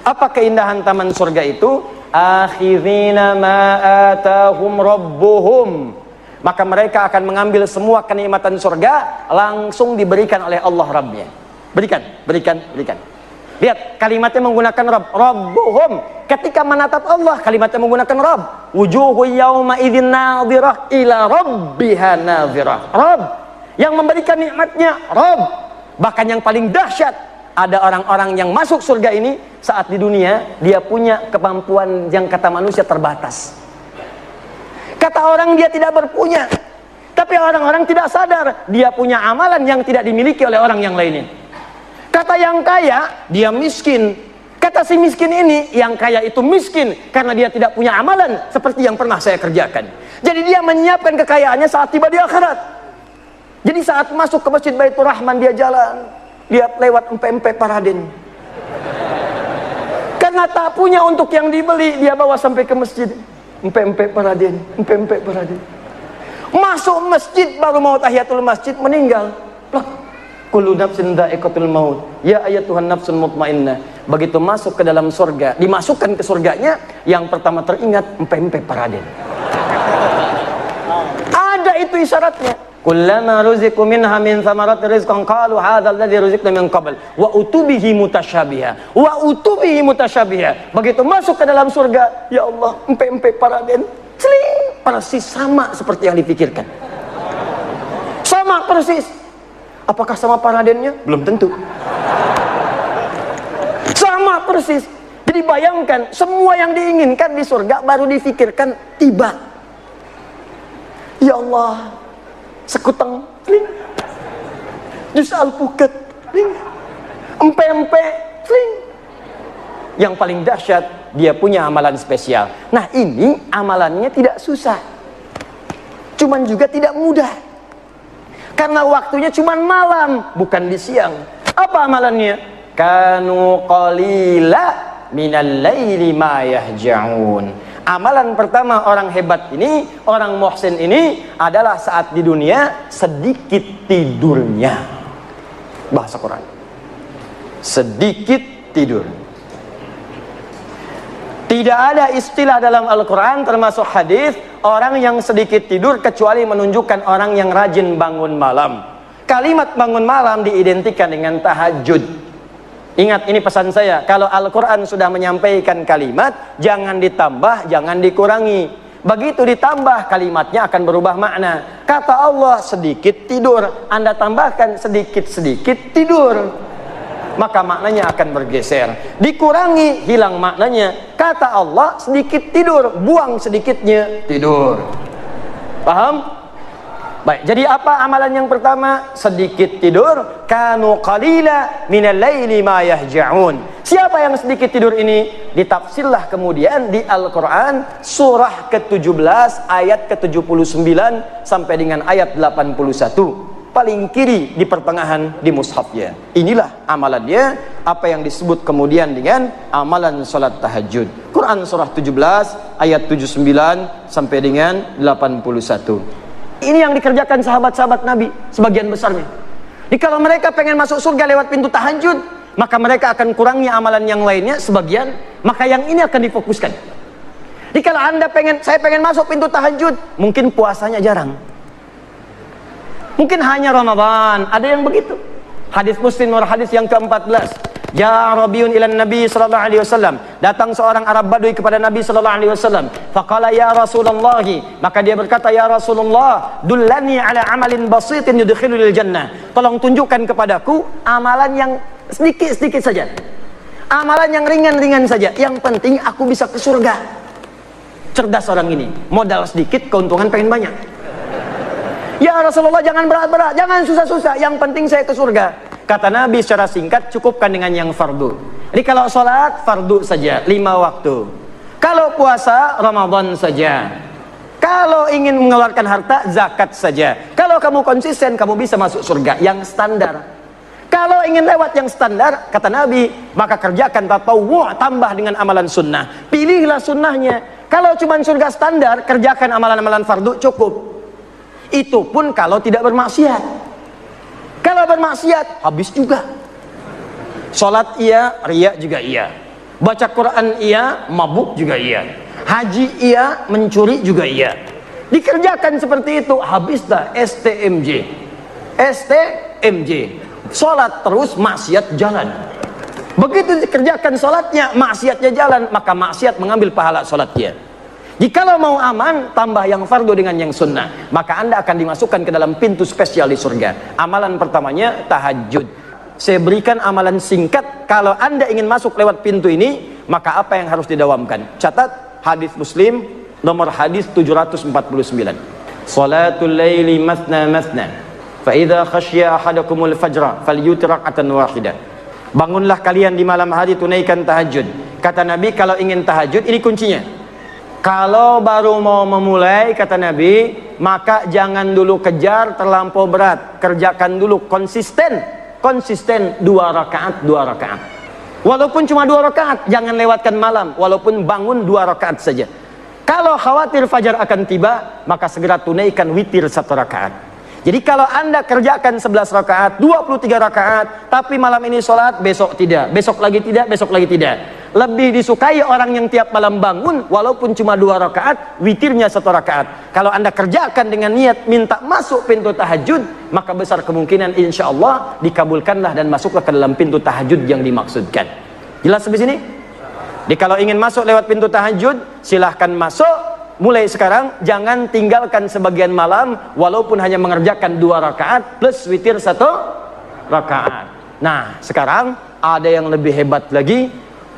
Apa keindahan taman surga itu? Akhirina ma atahum rabbuhum. Maka mereka akan mengambil semua kenikmatan surga, langsung diberikan oleh Allah Rabbnya. Berikan. Lihat, kalimatnya menggunakan Rabb. Rabbuhum. Ketika menatap Allah, kalimatnya menggunakan Rabb. Wujuhu yawma idzin nadhirah ila rabbiha nadhirah. Rabb. Yang memberikan nikmatnya, Rabb. Bahkan yang paling dahsyat, ada orang-orang yang masuk surga ini, saat di dunia, dia punya kemampuan yang kata manusia terbatas. Kata orang dia tidak berpunya. Tapi orang-orang tidak sadar, dia punya amalan yang tidak dimiliki oleh orang yang lainnya. Kata yang kaya, dia miskin. Kata si miskin ini, yang kaya itu miskin karena dia tidak punya amalan seperti yang pernah saya kerjakan. Jadi dia menyiapkan kekayaannya saat tiba di akhirat. Jadi saat masuk ke Masjid Baitur Rahman, dia jalan, lihat lewat empe-empe Paraden. Karena tak punya untuk yang dibeli, dia bawa sampai ke masjid. Empe-empe Paraden. Masuk masjid, baru mau tahiyatul masjid, meninggal. Kullu nafsin dha'iqatul maut. Ya ayatuhan nafsun mutmainnah. Begitu masuk ke dalam surga, dimasukkan ke surganya, yang pertama teringat empe-empe Paraden. Ada itu isyaratnya. Kullama ruziqu minha min thamarati rizqan qalu hadzal ladzi ruziqna min qabl wa utubihi mutasyabiha. Begitu masuk ke dalam surga, ya Allah, empe-empe Paraden, celing, persis sama seperti yang dipikirkan. persis. Apakah sama Radennya? Belum tentu. Sama persis. Jadi bayangkan, semua yang diinginkan di surga baru difikirkan tiba. Ya Allah, sekuteng, fling. Jus alpukat, fling. Empe-empe, fling. Yang paling dahsyat, dia punya amalan spesial. Nah, ini amalannya tidak susah, cuman juga tidak mudah, karena waktunya cuman malam, bukan di siang. Apa amalannya? Kanu qalila minal laili ma yahja'un. Amalan pertama orang hebat ini, orang muhsin ini adalah saat di dunia sedikit tidurnya. Bahasa Quran, sedikit tidur. Tidak ada istilah dalam Al-Quran termasuk hadis orang yang sedikit tidur kecuali menunjukkan orang yang rajin bangun malam. Kalimat bangun malam diidentikan dengan tahajud. Ingat, ini pesan saya, kalau Al-Quran sudah menyampaikan kalimat, jangan ditambah, jangan dikurangi. Begitu ditambah, kalimatnya akan berubah makna. Kata Allah sedikit tidur, Anda tambahkan sedikit-sedikit tidur, maka maknanya akan bergeser. Dikurangi, hilang maknanya. Kata Allah sedikit tidur, buang sedikitnya tidur. Paham? Baik, jadi apa amalan yang pertama? Sedikit tidur. Kanu qalila minal laili ma yahja'un. Siapa yang sedikit tidur ini? Ditafsirlah kemudian di Al-Quran surah ke-17 ayat ke-79 sampai dengan ayat 81. Paling kiri di pertengahan di mushafnya. Inilah amalannya, apa yang disebut kemudian dengan amalan salat tahajud. Quran surah 17 ayat 79 sampai dengan 81. Ini yang dikerjakan sahabat-sahabat Nabi sebagian besarnya. Jadi kalau mereka pengen masuk surga lewat pintu tahajud, maka mereka akan kurangi amalan yang lainnya sebagian, maka yang ini akan difokuskan. Jadi kalau Anda saya pengen masuk pintu tahajud, mungkin puasanya jarang, mungkin hanya Ramadan, ada yang begitu. Hadis Muslim nomor hadis yang ke-14. Ya Rabiun ilan Nabi sallallahu alaihi wasallam. Datang seorang Arab Badui kepada Nabi sallallahu alaihi wasallam. Faqala ya Rasulullah, maka dia berkata, ya Rasulullah, dullani ala amalin basitin yudkhilul jannah. Tolong tunjukkan kepadaku amalan yang sedikit-sedikit saja. Amalan yang ringan-ringan saja. Yang penting aku bisa ke surga. Cerdas orang ini. Modal sedikit, keuntungan pengen banyak. Ya Rasulullah, jangan berat-berat, jangan susah-susah, yang penting saya ke surga. Kata Nabi secara singkat, cukupkan dengan yang fardu. Jadi kalau sholat, fardu saja, 5 waktu. Kalau puasa, Ramadan saja. Kalau ingin mengeluarkan harta, zakat saja. Kalau kamu konsisten, kamu bisa masuk surga yang standar. Kalau ingin lewat yang standar, kata Nabi, maka kerjakan tatawwu', tambah dengan amalan sunnah. Pilihlah sunnahnya. Kalau cuma surga standar, kerjakan amalan-amalan fardu, cukup. Itu pun kalau tidak bermaksiat. Kalau bermaksiat, habis juga. Sholat iya, riya juga iya. Baca Quran iya, mabuk juga iya. Haji iya, mencuri juga iya. Dikerjakan seperti itu, habislah STMJ. STMJ. Sholat terus, maksiat jalan. Begitu dikerjakan sholatnya, maksiatnya jalan, maka maksiat mengambil pahala sholatnya. Jikalau mau aman, tambah yang fardu dengan yang sunnah, maka Anda akan dimasukkan ke dalam pintu spesial di surga. Amalan pertamanya tahajud. Saya berikan amalan singkat. Kalau Anda ingin masuk lewat pintu ini, maka apa yang harus didawamkan? Catat hadis Muslim nomor hadis 749. Salatul laili mathna mathna, fa idza khasya ahadakumul fajra falyutir rak'atan wahidah. Bangunlah kalian di malam hari, tunaikan tahajud. Kata Nabi, kalau ingin tahajud, ini kuncinya. Kalau baru mau memulai, kata Nabi, maka jangan dulu kejar terlampau berat. Kerjakan dulu konsisten. Konsisten 2 rakaat, 2 rakaat. Walaupun cuma 2 rakaat, jangan lewatkan malam. Walaupun bangun 2 rakaat saja. Kalau khawatir fajar akan tiba, maka segera tunaikan witir 1 rakaat. Jadi kalau Anda kerjakan 11 rakaat, 23 rakaat, tapi malam ini sholat, besok tidak, besok lagi tidak, besok lagi tidak. Lebih disukai orang yang tiap malam bangun, walaupun cuma 2 rakaat, witirnya 1 rakaat. Kalau Anda kerjakan dengan niat minta masuk pintu tahajud, maka besar kemungkinan insya Allah dikabulkanlah dan masuklah ke dalam pintu tahajud yang dimaksudkan. Jelas sampai sini? Jadi kalau ingin masuk lewat pintu tahajud, silahkan masuk. mulai sekarang jangan tinggalkan sebagian malam walaupun hanya mengerjakan 2 rakaat plus witir 1 rakaat. Nah, sekarang ada yang lebih hebat lagi.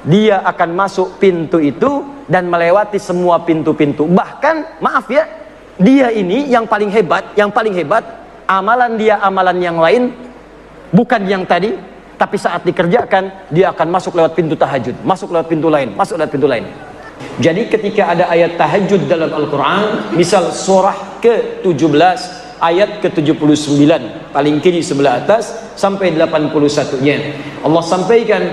Dia akan masuk pintu itu dan melewati semua pintu-pintu. Bahkan, maaf ya, dia ini yang paling hebat, amalan dia amalan yang lain, bukan yang tadi, tapi saat dikerjakan, dia akan masuk lewat pintu tahajud, masuk lewat pintu lain, masuk lewat pintu lain. Jadi ketika ada ayat tahajud dalam Al-Quran, misal surah ke-17, ayat ke-79, paling kiri sebelah atas, sampai 81-nya. Allah sampaikan,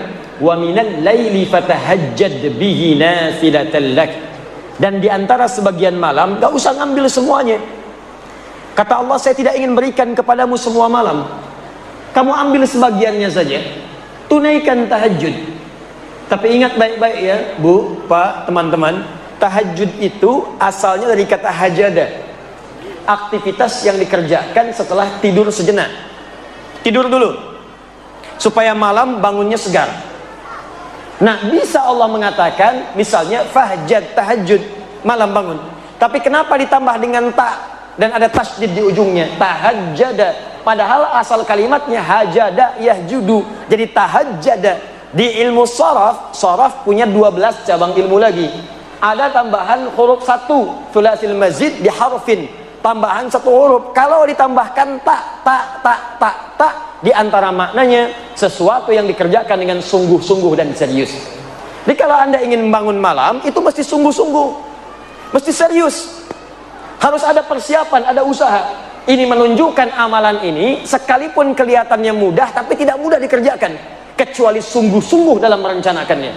wa minal laili fatahajjad bihi nafilatan lak. Dan diantara sebagian malam, gak usah ngambil semuanya. Kata Allah, saya tidak ingin berikan kepadamu semua malam. Kamu ambil sebagiannya saja. Tunaikan tahajud. Tapi ingat baik-baik ya, Bu, Pak, teman-teman, tahajud itu asalnya dari kata hajada. Aktivitas yang dikerjakan setelah tidur sejenak. Tidur dulu, supaya malam bangunnya segar. Nah, bisa Allah mengatakan, misalnya, fahjad, tahajud, malam bangun. Tapi kenapa ditambah dengan ta dan ada tasydid di ujungnya? Tahajjada. Padahal asal kalimatnya hajada yahjudu. Jadi tahajjada. Di ilmu sharaf punya 12 cabang ilmu lagi. Ada tambahan huruf 1, thulathil mazid di harfin. Tambahan 1 huruf. Kalau ditambahkan ta, di antara maknanya sesuatu yang dikerjakan dengan sungguh-sungguh dan serius. Jadi kalau Anda ingin membangun malam, itu mesti sungguh-sungguh. Mesti serius. Harus ada persiapan, ada usaha. Ini menunjukkan amalan ini sekalipun kelihatannya mudah, tapi tidak mudah dikerjakan. Kecuali sungguh-sungguh dalam merencanakannya.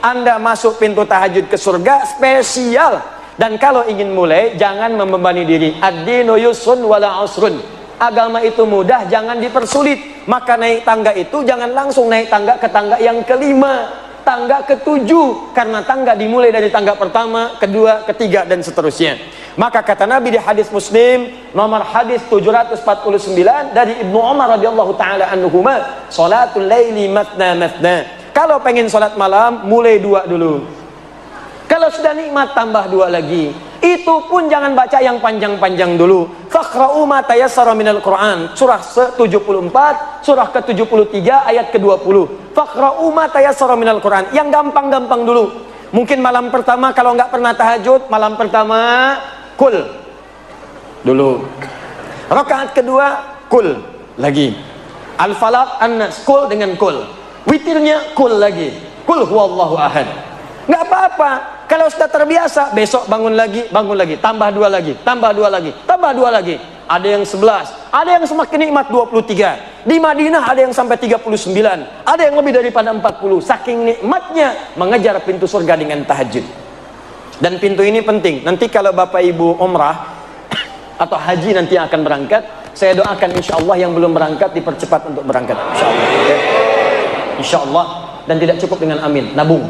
Anda masuk pintu tahajud ke surga spesial. Dan kalau ingin mulai, jangan membebani diri. Ad-dinu yusrun wala usrun. Agama itu mudah, jangan dipersulit. Maka naik tangga itu jangan langsung naik tangga ke tangga yang kelima, tangga ke-7. Karena tangga dimulai dari tangga pertama, kedua, ketiga, dan seterusnya. Maka kata Nabi di hadis Muslim nomor hadis 749 dari Ibnu Umar radhiyallahu taala anhuma, salatul laili matna matna. Kalau pengen salat malam, mulai 2 dulu. Kalau sudah nikmat, tambah 2 lagi. Itu pun jangan baca yang panjang-panjang dulu. Faqra'u ma tayassara minal Qur'an. Surah 74, surah ke-73 ayat ke-20. Faqra'u ma tayassara minal Qur'an. Yang gampang-gampang dulu. Mungkin malam pertama kalau nggak pernah tahajud, malam pertama kul dulu. Rakaat kedua kul lagi. Al-Falaq, An-Nas, kul dengan kul. Witirnya kul lagi. Kul huwallahu ahad. Nggak apa-apa. Kalau sudah terbiasa, besok bangun lagi, tambah 2 lagi, tambah 2 lagi, tambah 2 lagi. Ada yang 11, ada yang semakin nikmat 23. Di Madinah ada yang sampai 39, ada yang lebih daripada 40. Saking nikmatnya mengejar pintu surga dengan tahajud. Dan pintu ini penting. Nanti kalau Bapak Ibu umrah atau haji nanti akan berangkat, saya doakan insya Allah yang belum berangkat dipercepat untuk berangkat. Insya Allah. Ya. Insya Allah. Dan tidak cukup dengan amin, nabung.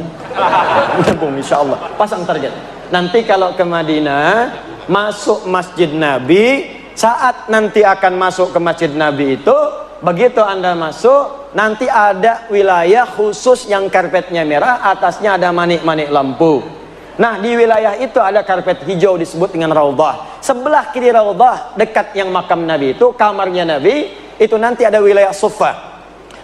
Nabung insya Allah. Pasang target. Nanti kalau ke Madinah, masuk Masjid Nabi, saat nanti akan masuk ke Masjid Nabi itu, begitu Anda masuk, nanti ada wilayah khusus yang karpetnya merah, atasnya ada manik-manik lampu. Nah, di wilayah itu ada karpet hijau disebut dengan Raudhah. Sebelah kiri Raudhah, dekat yang makam Nabi itu, kamarnya Nabi, itu nanti ada wilayah Suffah.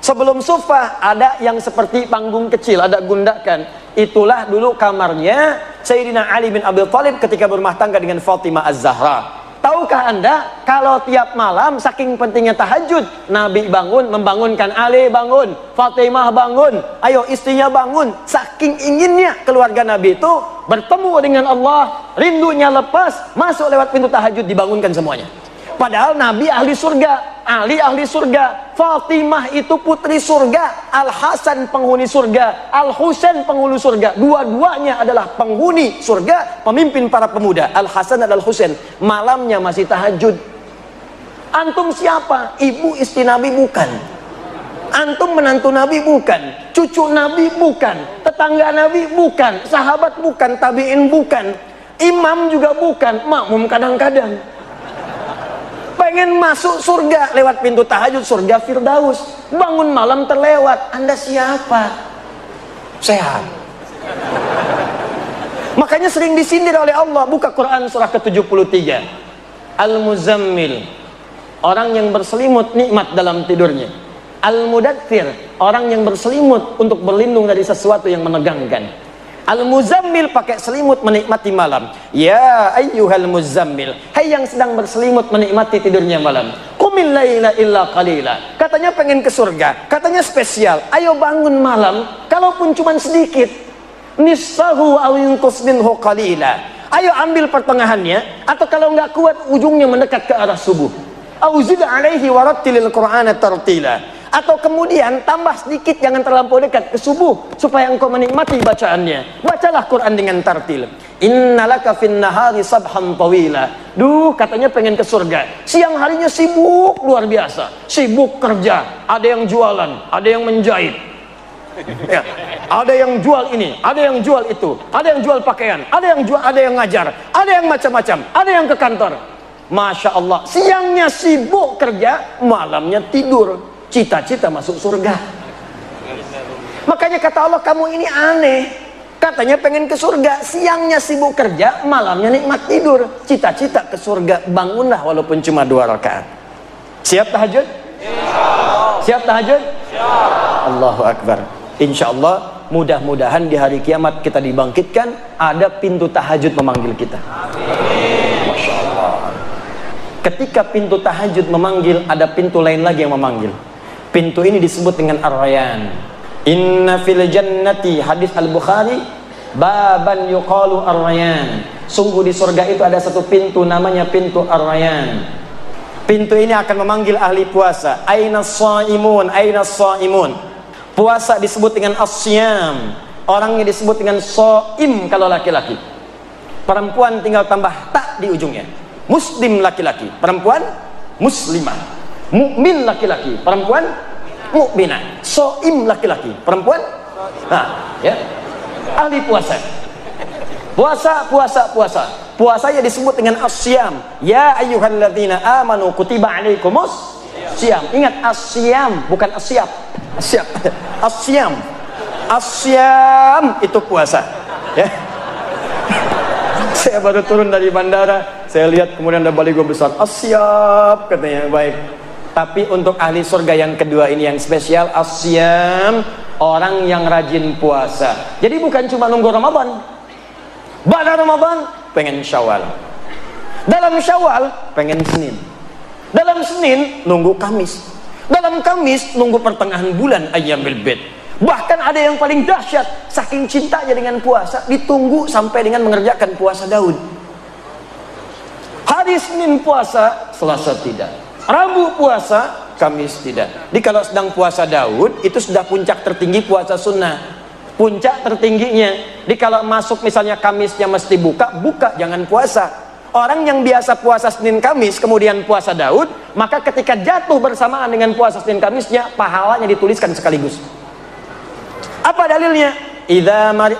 Sebelum Suffah ada yang seperti panggung kecil, ada gundakan. Itulah dulu kamarnya Sayyidina Ali bin Abi Thalib ketika berumah tangga dengan Fatimah Az-Zahra. Tahukah Anda, kalau tiap malam saking pentingnya tahajud, Nabi bangun, membangunkan Ali bangun, Fatimah bangun, ayo istrinya bangun. Saking inginnya keluarga Nabi itu bertemu dengan Allah, rindunya lepas, masuk lewat pintu tahajud, dibangunkan semuanya. Padahal Nabi ahli surga, Ali ahli surga, Fatimah itu putri surga, Al-Hasan penghuni surga, Al-Husain penghuni surga. Dua-duanya adalah penghuni surga, pemimpin para pemuda, Al-Hasan dan Al-Husain. Malamnya masih tahajud. Antum siapa? Ibu istri Nabi bukan. Antum menantu Nabi bukan. Cucu Nabi bukan. Tetangga Nabi bukan. Sahabat bukan. Tabi'in bukan. Imam juga bukan. Makmum kadang-kadang. Pengen masuk surga lewat pintu tahajud, surga Firdaus. Bangun malam terlewat. Anda siapa? Sehat. Makanya Makanya sering disindir oleh Allah. Buka Quran surah ke-73. Al-Muzammil, orang yang berselimut nikmat dalam tidurnya. Al-Mudaththir, orang yang berselimut untuk berlindung dari sesuatu yang menegangkan. Al-Muzammil pakai selimut menikmati malam. Ya ayyuhal muzammil, hai yang sedang berselimut menikmati tidurnya malam. Qumil laila illa qalila. Katanya pengen ke surga, katanya spesial. Ayo bangun malam, kalaupun cuma sedikit. Nisfahu aw yunqus minhu qalila. Ayo ambil pertengahannya, atau kalau nggak kuat ujungnya mendekat ke arah subuh. Auzid alaihi warattilil qur'ana tartila. Atau kemudian tambah sedikit, jangan terlampau dekat ke subuh, supaya engkau menikmati bacaannya. Bacalah Quran dengan tartil. Innalaka fin nahari sabhan tawila. Duh, katanya pengen ke surga, siang harinya sibuk luar biasa, sibuk kerja, ada yang jualan, ada yang menjahit, ya, ada yang jual ini, ada yang jual itu, ada yang jual pakaian, ada yang jual, ada yang ngajar, ada yang macam-macam, ada yang ke kantor. Masya Allah, siangnya sibuk kerja, malamnya tidur, cita-cita masuk surga. Makanya kata Allah, kamu ini aneh. Katanya pengen ke surga, siangnya sibuk kerja, malamnya nikmat tidur, cita-cita ke surga. Bangunlah walaupun cuma 2 rakaat. Siap tahajud? Siap tahajud? Allahu Akbar. Insya Allah, mudah-mudahan di hari kiamat kita dibangkitkan, ada pintu tahajud memanggil kita. Masya Allah. Ketika pintu tahajud memanggil, ada pintu lain lagi yang memanggil. Pintu ini disebut dengan Ar-Rayyan. Inna fil jannati, hadis Al-Bukhari, baban yuqalu Ar-Rayyan. Sungguh di surga itu ada satu pintu, namanya pintu Ar-Rayyan. Pintu ini akan memanggil ahli puasa. Aina shaimun, aina shaimun. Puasa disebut dengan as-siyam. Orangnya disebut dengan shaim kalau laki-laki. Perempuan tinggal tambah tak di ujungnya. Muslim laki-laki, perempuan muslimah. Mukmin laki-laki, perempuan mukminah. Shaim laki-laki, perempuan ya, ahli puasa. Puasa. Puasanya disebut dengan as-siyam. Ya ayyuhalladzina amanu kutiba alaikumus siyam. Ingat, as-siyam bukan as-siyab. As-siyam. As-siyam itu puasa. Ya. Saya baru turun dari bandara, saya lihat kemudian ada baligo besar. As-siyab katanya, baik. Tapi untuk ahli surga yang kedua ini yang spesial, as-siyam, orang yang rajin puasa. Jadi bukan cuma nunggu Ramadan. Pada Ramadan pengen Syawal. Dalam Syawal pengen Senin. Dalam Senin nunggu Kamis. Dalam Kamis nunggu pertengahan bulan Ayyamil Bid. Bahkan ada yang paling dahsyat, saking cintanya dengan puasa, ditunggu sampai dengan mengerjakan puasa Daud. Hari Senin puasa, Selasa tidak. Rabu puasa, Kamis tidak. Jadi kalau sedang puasa Daud, itu sudah puncak tertinggi puasa sunnah. Puncak tertingginya. Jadi kalau masuk misalnya Kamisnya mesti buka, jangan puasa. Orang yang biasa puasa Senin Kamis, kemudian puasa Daud, maka ketika jatuh bersamaan dengan puasa Senin Kamisnya, pahalanya dituliskan sekaligus. Apa dalilnya?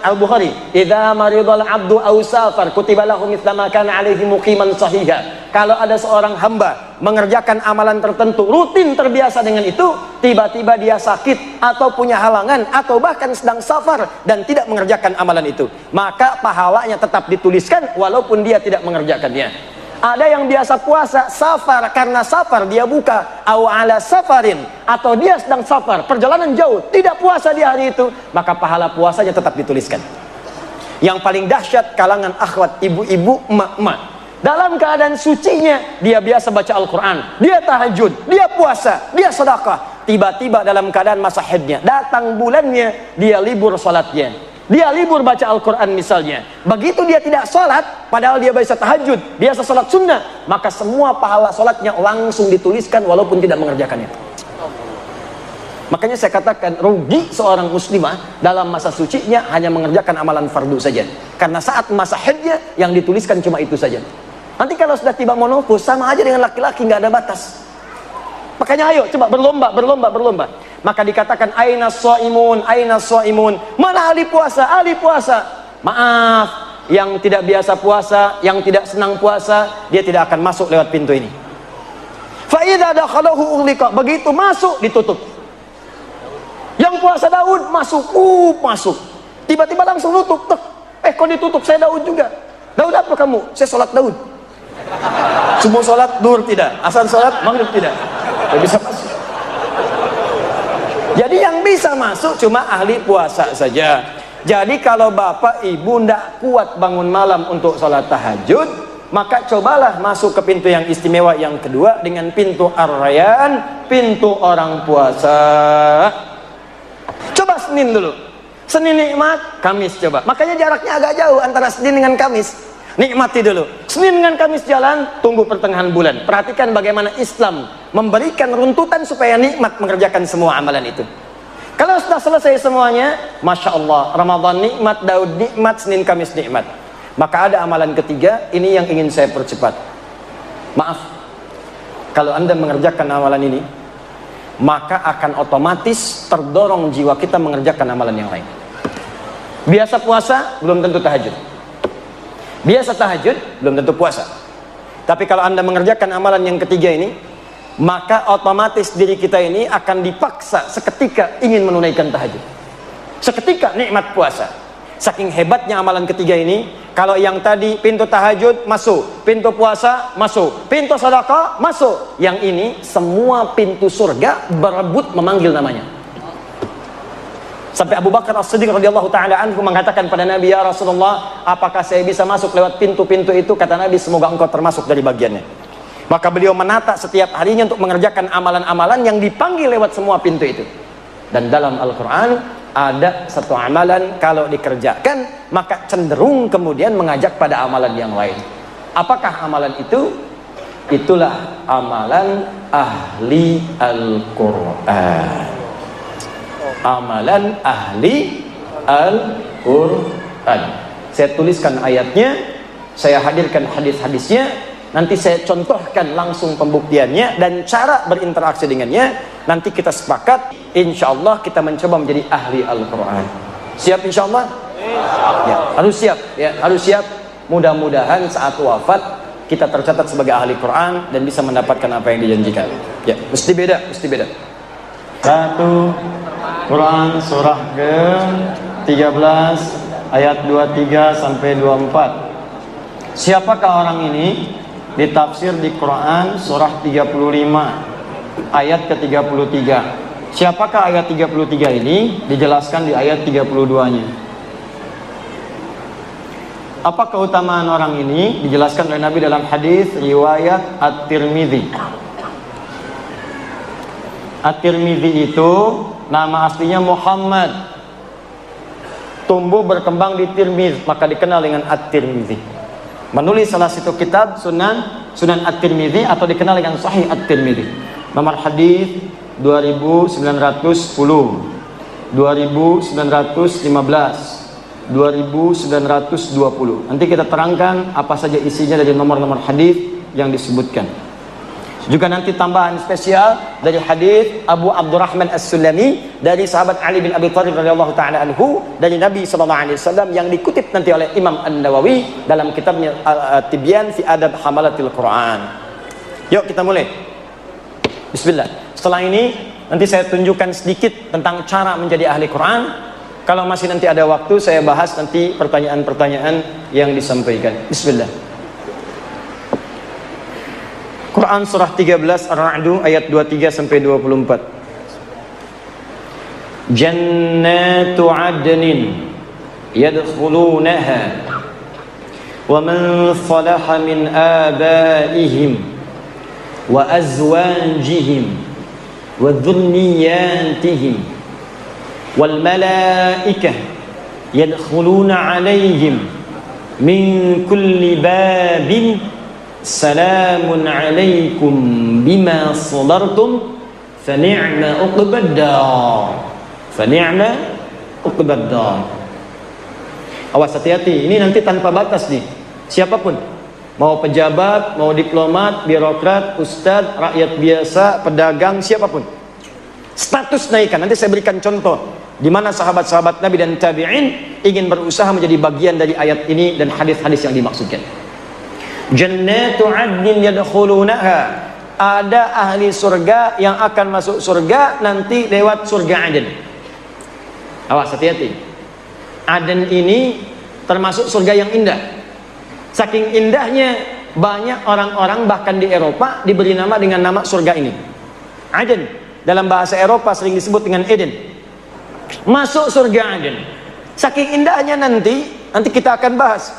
Al-Bukhari, idza maridal abdu aw safar kutiba lahu mithla ma kana alaihi muqiman sahiha. Kalau ada seorang hamba mengerjakan amalan tertentu, rutin terbiasa dengan itu, tiba-tiba dia sakit atau punya halangan atau bahkan sedang safar dan tidak mengerjakan amalan itu, maka pahalanya tetap dituliskan walaupun dia tidak mengerjakannya. Ada yang biasa puasa safar, karena safar dia buka, au ala safarin, atau dia sedang safar, perjalanan jauh, tidak puasa di hari itu, maka pahala puasanya tetap dituliskan. Yang paling dahsyat kalangan akhwat, ibu-ibu, emak-emak, dalam keadaan sucinya dia biasa baca Al-Quran, dia tahajud, dia puasa, dia sedekah. Tiba-tiba dalam keadaan masa haidnya, datang bulannya, dia libur salatnya, dia libur baca Al-Quran misalnya. Begitu dia tidak sholat, padahal dia biasa tahajud, biasa sholat sunnah, maka semua pahala sholatnya langsung dituliskan walaupun tidak mengerjakannya. Makanya saya katakan, rugi seorang muslimah dalam masa sucinya hanya mengerjakan amalan fardu saja, karena saat masa haidnya yang dituliskan cuma itu saja. Nanti kalau sudah tiba menopause, sama aja dengan laki-laki, nggak ada batas. Makanya ayo coba berlomba. Maka dikatakan aina shaimun, aina shaimun. Mana ahli puasa? Ahli puasa. Maaf, yang tidak biasa puasa, yang tidak senang puasa, dia tidak akan masuk lewat pintu ini. Fa idza dakhalahu ughliqa, begitu masuk ditutup. Yang puasa Daud masuk, masuk. Tiba-tiba langsung nutup, Kok ditutup? Saya Daud juga. Daud apa kamu? Saya sholat Daud. Semua sholat duhur tidak, asal sholat maghrib tidak. Tidak bisa masuk. Jadi yang bisa masuk cuma ahli puasa saja. Jadi kalau bapak ibu tidak kuat bangun malam untuk sholat tahajud, maka cobalah masuk ke pintu yang istimewa yang kedua dengan pintu Ar-Rayyan, pintu orang puasa. Coba Senin dulu. Senin nikmat, Kamis coba. Makanya jaraknya agak jauh antara Senin dengan Kamis. Nikmati dulu. Senin dengan Kamis jalan, tunggu pertengahan bulan. Perhatikan bagaimana Islam memberikan runtutan supaya nikmat mengerjakan semua amalan itu. Kalau sudah selesai semuanya, Masya Allah, Ramadan nikmat, Daud nikmat, Senin Kamis nikmat. Maka ada amalan ketiga, ini yang ingin saya percepat. Maaf, kalau Anda mengerjakan amalan ini, maka akan otomatis terdorong jiwa kita mengerjakan amalan yang lain. Biasa puasa, belum tentu tahajud. Biasa tahajud, belum tentu puasa. Tapi kalau Anda mengerjakan amalan yang ketiga ini, maka otomatis diri kita ini akan dipaksa seketika ingin menunaikan tahajud. Seketika nikmat puasa. Saking hebatnya amalan ketiga ini, kalau yang tadi pintu tahajud masuk, pintu puasa masuk, pintu sedekah masuk, yang ini semua pintu surga berebut memanggil namanya. Sampai Abu Bakar As-Siddiq radhiyallahu taala anhu mengatakan pada Nabi, "Ya Rasulullah, apakah saya bisa masuk lewat pintu-pintu itu?" Kata Nabi, "Semoga engkau termasuk dari bagiannya." Maka beliau menata setiap harinya untuk mengerjakan amalan-amalan yang dipanggil lewat semua pintu itu. Dan dalam Al-Qur'an ada satu amalan kalau dikerjakan maka cenderung kemudian mengajak pada amalan yang lain. Apakah amalan itu? Itulah amalan ahli Al-Qur'an. Amalan ahli Al-Quran. Saya tuliskan ayatnya, saya hadirkan hadis-hadisnya, nanti saya contohkan langsung pembuktiannya dan cara berinteraksi dengannya. Nanti kita sepakat, insya Allah kita mencoba menjadi ahli Al-Quran. Siap insya Allah? Ya, harus siap. Ya, harus siap. Mudah-mudahan saat wafat kita tercatat sebagai ahli Quran dan bisa mendapatkan apa yang dijanjikan. Ya, mesti beda, mesti beda. Satu Quran surah ke-13 ayat 23 sampai 24. Siapakah orang ini? Ditafsir di Quran surah 35 ayat ke-33. Siapakah ayat 33 ini? Dijelaskan di ayat 32-nya. Apa keutamaan orang ini? Dijelaskan oleh Nabi dalam hadis riwayat At-Tirmidzi. At-Tirmidzi itu nama aslinya Muhammad, tumbuh berkembang di Tirmidz, maka dikenal dengan At-Tirmidzi. Menulis salah satu kitab Sunan At-Tirmidzi atau dikenal dengan Sahih At-Tirmidzi. Nomor hadis 2910, 2915, 2920. Nanti kita terangkan apa saja isinya dari nomor-nomor hadis yang disebutkan. Juga nanti tambahan spesial dari hadis Abu Abdurrahman As-Sulami dari sahabat Ali bin Abi Thalib radhiyallahu taala anhu dari Nabi sallallahu alaihi wasallam yang dikutip nanti oleh Imam An-Nawawi dalam kitabnya Tibyan fi Adab Hamalatil Quran. Yuk kita mulai. Bismillah. Setelah ini nanti saya tunjukkan sedikit tentang cara menjadi ahli Quran. Kalau masih nanti ada waktu saya bahas nanti pertanyaan-pertanyaan yang disampaikan. Bismillah. Quran surah 13 Ar-Ra'd ayat 23 sampai 24. Jannatu 'adnin yadkhulunaha wa man salaha min abaihim wa azwajihim wa dhurriyyatihim wal malaikah yadkhuluna 'alaihim min kulli babin Salamun alaikum bima sabartum fa ni'ma uqbad dar. Fa ni'ma uqbad dar. Awas, hati-hati, ini nanti tanpa batas nih. Siapapun, mau pejabat, mau diplomat, birokrat, ustadz, rakyat biasa, pedagang, siapapun. Status naikkan. Nanti saya berikan contoh di mana sahabat-sahabat Nabi dan tabi'in ingin berusaha menjadi bagian dari ayat ini dan hadis-hadis yang dimaksudkan. Jannatu 'adnin yadkhulunaha. Ada ahli surga yang akan masuk surga nanti lewat surga Aden. Awas, hati-hati. Aden ini termasuk surga yang indah. Saking indahnya, banyak orang-orang bahkan di Eropa diberi nama dengan nama surga ini, Aden. Dalam bahasa Eropa sering disebut dengan Eden. Masuk surga Aden. Saking indahnya nanti kita akan bahas.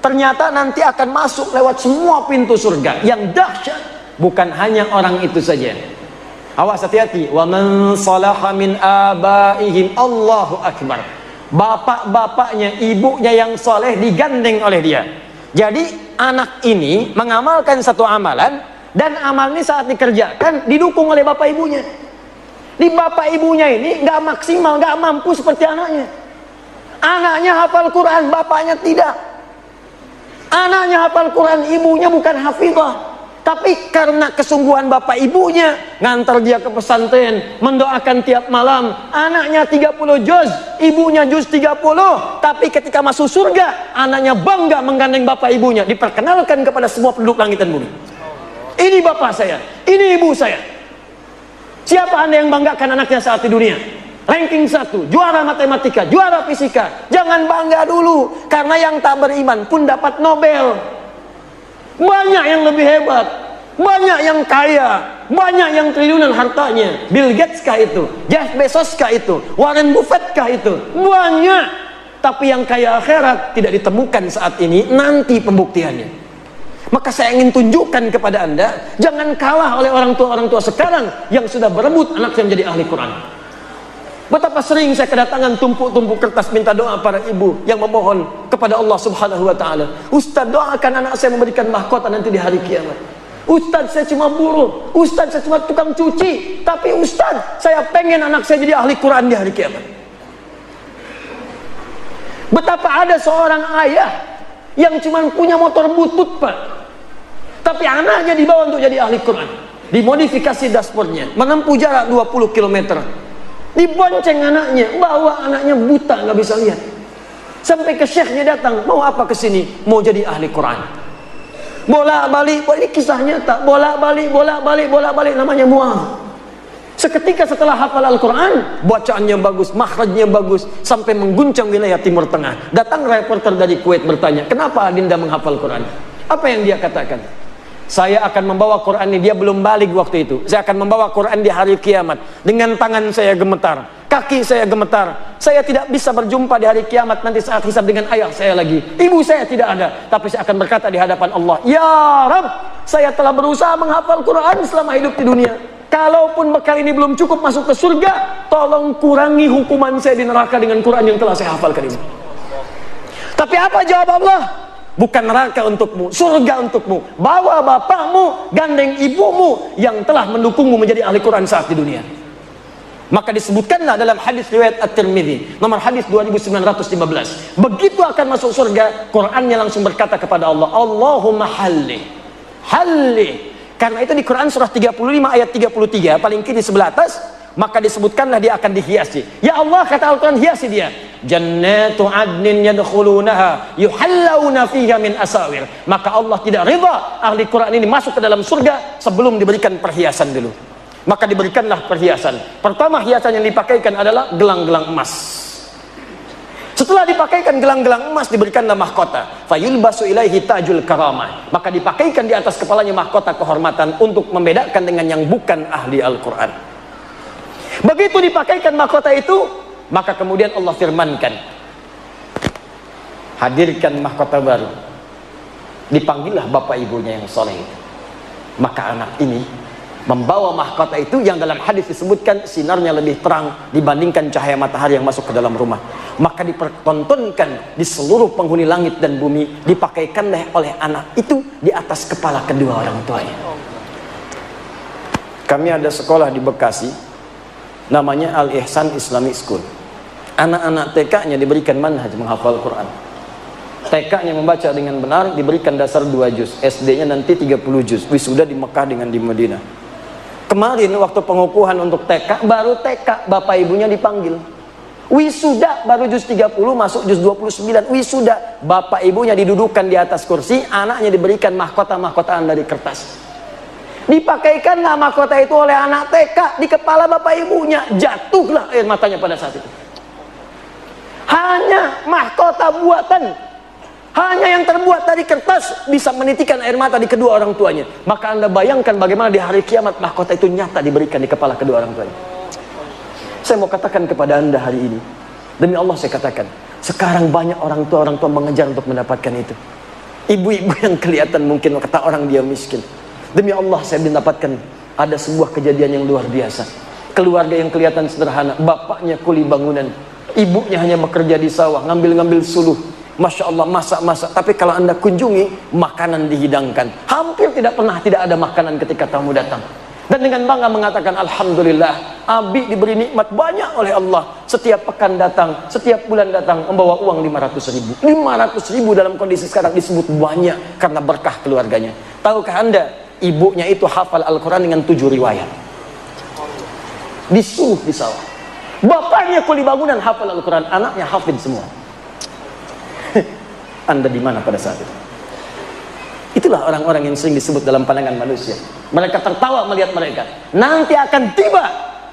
Ternyata nanti akan masuk lewat semua pintu surga. Yang dahsyat bukan hanya orang itu saja. Awas, hati-hati. Wa man salaha min abaihim, Allahu akbar. Bapak-bapaknya, ibunya yang soleh digandeng oleh dia. Jadi anak ini mengamalkan satu amalan, dan amal ini saat dikerjakan didukung oleh bapak ibunya. Di bapak ibunya ini nggak maksimal, nggak mampu seperti anaknya. Anaknya hafal Quran, bapaknya tidak. Anaknya hafal Quran, ibunya bukan hafizah. Tapi karena kesungguhan bapak ibunya, ngantar dia ke pesantren, mendoakan tiap malam, anaknya 30 juz, ibunya juz 30. Tapi ketika masuk surga, anaknya bangga menggandeng bapak ibunya, diperkenalkan kepada semua penduduk langit dan bumi. Ini bapak saya, ini ibu saya. Siapa Anda yang banggakan anaknya saat di dunia? Ranking 1, juara matematika, juara fisika. Jangan bangga dulu, karena yang tak beriman pun dapat Nobel. Banyak yang lebih hebat, banyak yang kaya, banyak yang triliunan hartanya. Bill Gates kah itu? Jeff Bezos kah itu? Warren Buffett kah itu? Banyak. Tapi yang kaya akhirat tidak ditemukan saat ini, nanti pembuktiannya. Maka saya ingin tunjukkan kepada Anda, jangan kalah oleh orang tua sekarang yang sudah berebut anak saya menjadi ahli Quran. Betapa sering saya kedatangan tumpuk-tumpuk kertas minta doa para ibu yang memohon kepada Allah Subhanahu wa taala. Ustaz, doakan anak saya memberikan mahkota nanti di hari kiamat. Ustaz, saya cuma buruh. Ustaz, saya cuma tukang cuci. Tapi Ustaz, saya pengen anak saya jadi ahli Quran di hari kiamat. Betapa ada seorang ayah yang cuma punya motor butut, Pak. Tapi anaknya dibawa untuk jadi ahli Quran. Dimodifikasi dashboardnya, menempuh jarak 20 km. Dibonceng anaknya, bawa anaknya buta, nggak bisa lihat. Sampai ke syekhnya datang, mau apa ke sini? Mau jadi ahli Quran. Bolak-balik, ini kisah nyata. Bolak-balik, namanya Mu'adz. Seketika setelah hafal Al-Quran, bacaannya bagus, makhrajnya bagus, sampai mengguncang wilayah Timur Tengah. Datang reporter dari Kuwait bertanya, kenapa Adinda menghafal Quran? Apa yang dia katakan? Saya akan membawa Quran ini, dia belum balik waktu itu. Saya akan membawa Quran di hari kiamat. Dengan tangan saya gemetar, kaki saya gemetar. Saya tidak bisa berjumpa di hari kiamat nanti saat hisab dengan ayah saya lagi. Ibu saya tidak ada. Tapi saya akan berkata di hadapan Allah, ya Rabb, saya telah berusaha menghafal Quran selama hidup di dunia. Kalaupun bekal ini belum cukup masuk ke surga, tolong kurangi hukuman saya di neraka dengan Quran yang telah saya hafalkan ini. Tapi apa jawab Allah? Bukan neraka untukmu, surga untukmu. Bawa bapakmu, gandeng ibumu yang telah mendukungmu menjadi ahli Quran saat di dunia. Maka disebutkanlah dalam hadis riwayat At-Tirmidzi, nomor hadis 2915. Begitu akan masuk surga, Qurannya langsung berkata kepada Allah, Allahumma halli. Karena itu di Quran surah 35 ayat 33, paling kiri sebelah atas, maka disebutkanlah dia akan dihiasi. Ya Allah, kata Al-Quran, hiasi dia. Jannatu adnin yadkhulunaha yuhallawna fiha min asawir. Maka Allah tidak ridha ahli Quran ini masuk ke dalam surga sebelum diberikan perhiasan dulu. Maka diberikanlah perhiasan. Pertama hiasan yang dipakaikan adalah gelang-gelang emas. Setelah dipakaikan gelang-gelang emas, diberikanlah mahkota. Fayulbasu ilaihi tajul karamah. Maka dipakaikan di atas kepalanya mahkota kehormatan untuk membedakan dengan yang bukan ahli Al-Quran. Begitu dipakaikan mahkota itu, maka kemudian Allah firmankan, hadirkan mahkota baru. Dipanggillah bapak ibunya yang soleh itu. Maka anak ini membawa mahkota itu yang dalam hadis disebutkan sinarnya lebih terang dibandingkan cahaya matahari yang masuk ke dalam rumah. Maka dipertontonkan di seluruh penghuni langit dan bumi, dipakaikanlah oleh anak itu di atas kepala kedua orang tuanya. Kami ada sekolah di Bekasi, namanya Al-Ihsan Islamic School. Anak-anak TK-nya diberikan manhaj menghafal Quran. TK-nya membaca dengan benar, diberikan dasar 2 juz. SD-nya nanti 30 juz. Wisuda di Mekah dengan di Madinah. Kemarin waktu pengukuhan untuk TK, baru TK bapak ibunya dipanggil. Wisuda baru juz 30 masuk juz 29. Wisuda bapak ibunya didudukan di atas kursi, anaknya diberikan mahkota-mahkotaan dari kertas. Dipakaikanlah mahkota itu oleh anak TK di kepala bapak ibunya. Jatuhlah air matanya pada saat itu. Hanya mahkota buatan, hanya yang terbuat dari kertas bisa menitikan air mata di kedua orang tuanya. Maka Anda bayangkan bagaimana di hari kiamat mahkota itu nyata diberikan di kepala kedua orang tuanya. Saya mau katakan kepada Anda hari ini, demi Allah saya katakan, sekarang banyak orang tua mengejar untuk mendapatkan itu. Ibu-ibu yang kelihatan mungkin kata orang dia miskin. Demi Allah saya mendapatkan ada sebuah kejadian yang luar biasa. Keluarga yang kelihatan sederhana, bapaknya kuli bangunan, ibunya hanya bekerja di sawah, ngambil-ngambil suluh. Masya Allah, masak-masak. Tapi kalau Anda kunjungi, makanan dihidangkan. Hampir tidak pernah tidak ada makanan ketika tamu datang. Dan dengan bangga mengatakan, Alhamdulillah, Abi diberi nikmat banyak oleh Allah. Setiap pekan datang, setiap bulan datang, membawa uang 500.000. 500.000 dalam kondisi sekarang disebut banyak karena berkah keluarganya. Tahukah Anda, ibunya itu hafal Al-Quran dengan 7 riwayat. Disuruh di sawah. Bapaknya kuli bangunan hafal Al-Quran, anaknya hafid semua. Anda di mana pada saat itu? Itulah orang-orang yang sering disebut dalam pandangan manusia. Mereka tertawa melihat mereka. Nanti akan tiba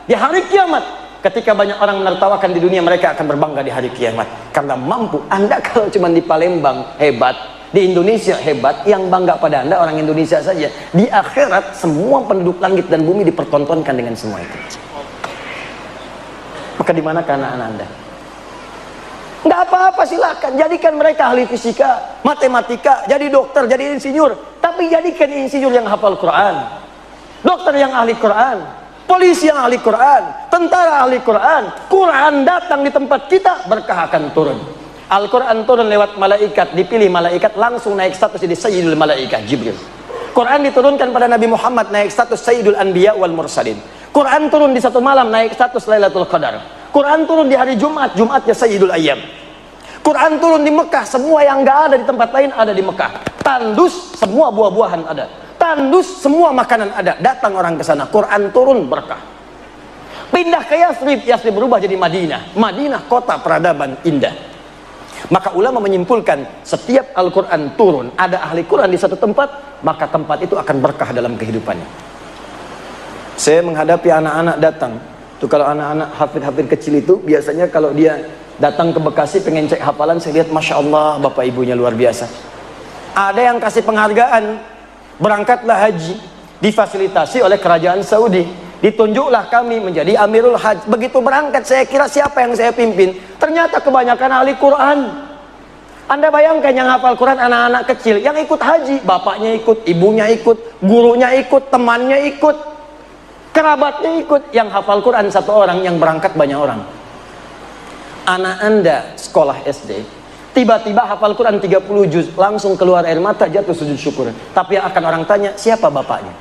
di hari kiamat. Ketika banyak orang menertawakan di dunia, mereka akan berbangga di hari kiamat. Karena mampu. Anda kalau cuma di Palembang hebat, di Indonesia hebat, yang bangga pada Anda orang Indonesia saja. Di akhirat semua penduduk langit dan bumi dipertontonkan dengan semua itu. Maka di mana anak-anak Anda? Nggak apa-apa, silakan jadikan mereka ahli fisika, matematika, jadi dokter, jadi insinyur. Tapi jadikan insinyur yang hafal Quran, dokter yang ahli Quran, polisi yang ahli Quran, tentara ahli Quran. Quran datang di tempat kita, berkah akan turun. Al-Quran turun lewat malaikat, dipilih malaikat langsung naik status jadi Sayyidul Malaikat Jibril. Quran diturunkan pada Nabi Muhammad, naik status Sayyidul Anbiya wal Mursalin. Quran turun di satu malam, naik status Lailatul Qadar. Quran turun di hari Jumat, Jumatnya Sayyidul Ayyam. Quran turun di Mekah, semua yang nggak ada di tempat lain ada di Mekah. Tandus, semua buah-buahan ada. Tandus, semua makanan ada. Datang orang ke sana, Quran turun berkah. Pindah ke Yathrib, Yathrib berubah jadi Madinah. Madinah kota peradaban indah. Maka ulama menyimpulkan, setiap Al-Quran turun, ada ahli Quran di satu tempat, maka tempat itu akan berkah dalam kehidupannya. Saya menghadapi anak-anak datang. Tuh kalau anak-anak hafid-hafid kecil itu biasanya kalau dia datang ke Bekasi pengen cek hafalan, saya lihat Masya Allah bapak ibunya luar biasa. Ada yang kasih penghargaan, berangkatlah haji, difasilitasi oleh kerajaan Saudi, ditunjuklah kami menjadi Amirul Hajj. Begitu berangkat saya kira siapa yang saya pimpin, ternyata kebanyakan ahli Quran. Anda bayangkan yang hafal Quran anak-anak kecil, yang ikut haji, bapaknya ikut, ibunya ikut, gurunya ikut, temannya ikut, kerabatnya ikut. Yang hafal Quran satu orang, yang berangkat banyak orang. Anak Anda sekolah SD tiba-tiba hafal Quran 30 juz, langsung keluar air mata, jatuh sujud syukur. Tapi yang akan orang tanya, siapa bapaknya,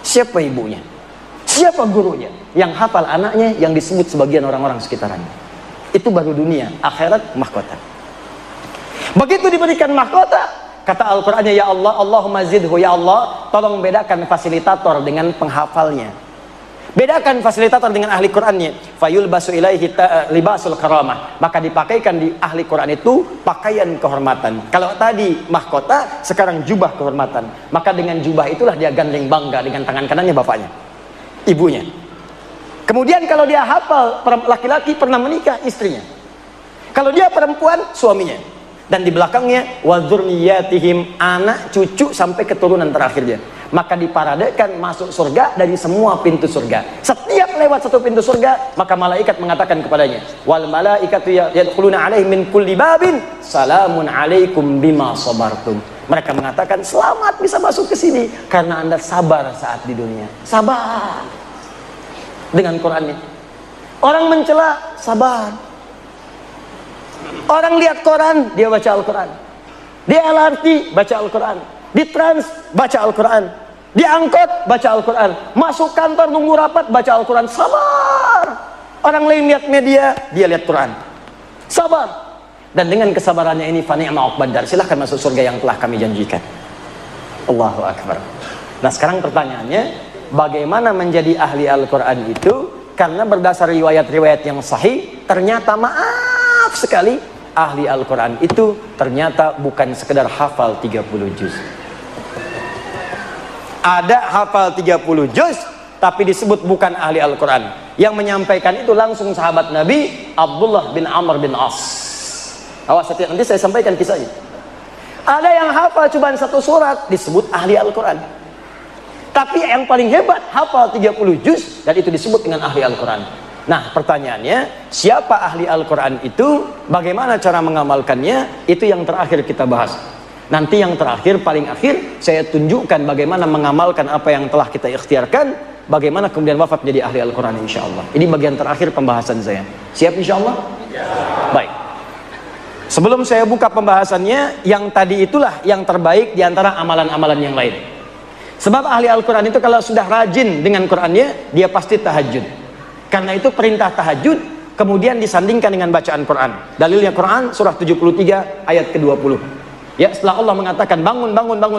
siapa ibunya, siapa gurunya? Yang hafal anaknya yang disebut sebagian orang-orang sekitarannya. Itu baru dunia. Akhirat mahkota. Begitu diberikan mahkota, kata Al-Qurannya, ya Allah, Allahumma zidhu, ya Allah tolong bedakan fasilitator dengan penghafalnya, bedakan fasilitator dengan ahli Qurannya. Fayul basu ilaihi libasul karamah, maka dipakaikan di ahli Quran itu pakaian kehormatan. Kalau tadi mahkota, sekarang jubah kehormatan. Maka dengan jubah itulah dia gandeng bangga dengan tangan kanannya bapaknya, ibunya. Kemudian kalau dia hafal, laki-laki pernah menikah, istrinya. Kalau dia perempuan, suaminya. Dan di belakangnya wa dzurriyyatihim, anak cucu sampai keturunan terakhirnya. Maka diparadekan masuk surga dari semua pintu surga. Setiap lewat satu pintu surga, maka malaikat mengatakan kepadanya, wal malaikatu yadkhuluna alaihim min kulli babin salamun alaikum bima sabartum. Mereka mengatakan selamat bisa masuk ke sini karena Anda sabar saat di dunia. Sabar. Dengan Qurannya. Orang mencela, sabar. Orang lihat koran, dia baca Al-Quran. Di LRT, baca Al-Quran. Di trans, baca Al-Quran. Di angkot, baca Al-Quran. Masuk kantor, nunggu rapat, baca Al-Quran. Sabar. Orang lain lihat media, dia lihat Quran. Sabar. Dan dengan kesabarannya ini, fa ni'ma uqbad dar, silahkan masuk surga yang telah kami janjikan. Allahu Akbar. Nah sekarang pertanyaannya, bagaimana menjadi ahli Al-Quran itu? Karena berdasar riwayat-riwayat yang sahih, ternyata maaf sekali, ahli Al-Quran itu ternyata bukan sekedar hafal 30 juz. Ada hafal 30 juz, tapi disebut bukan ahli Al-Quran. Yang menyampaikan itu langsung sahabat Nabi Abdullah bin Amr bin As. Awas, nanti saya sampaikan kisahnya. Ada yang hafal cuma satu surat, disebut ahli Al-Quran. Tapi yang paling hebat hafal 30 juz, dan itu disebut dengan ahli Al-Quran. Nah, pertanyaannya, siapa ahli Al-Quran itu? Bagaimana cara mengamalkannya? Itu yang terakhir kita bahas. Nanti yang terakhir, paling akhir, saya tunjukkan bagaimana mengamalkan apa yang telah kita ikhtiarkan, bagaimana kemudian wafat menjadi ahli Al-Quran, insya Allah. Ini bagian terakhir pembahasan saya. Siap insya Allah? Ya. Baik. Sebelum saya buka pembahasannya, yang tadi itulah yang terbaik di antara amalan-amalan yang lain. Sebab ahli Al-Quran itu kalau sudah rajin dengan Qurannya, dia pasti tahajud. Karena itu perintah tahajud kemudian disandingkan dengan bacaan Quran. Dalilnya Quran surah 73 ayat ke-20. Ya, setelah Allah mengatakan bangun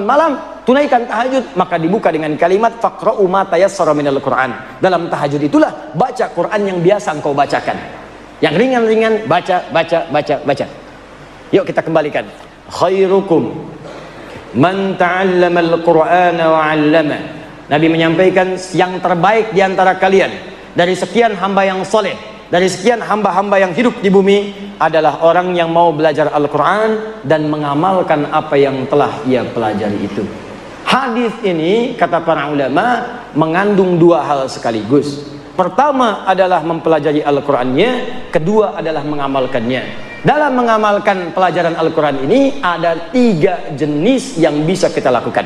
malam, tunaikan tahajud, maka dibuka dengan kalimat faqra'u ma tayassara minal Quran. Dalam tahajud itulah baca Quran yang biasa engkau bacakan. Yang ringan-ringan baca. Yuk kita kembalikan. Khairukum man ta'allamal Qur'ana wa 'allama. Nabi menyampaikan yang terbaik di antara kalian dari sekian hamba yang soleh, dari sekian hamba-hamba yang hidup di bumi, adalah orang yang mau belajar Al-Quran dan mengamalkan apa yang telah ia pelajari itu. Hadis ini, kata para ulama, mengandung dua hal sekaligus. Pertama adalah mempelajari Al-Qurannya, kedua adalah mengamalkannya. Dalam mengamalkan pelajaran Al-Quran ini ada 3 jenis yang bisa kita lakukan.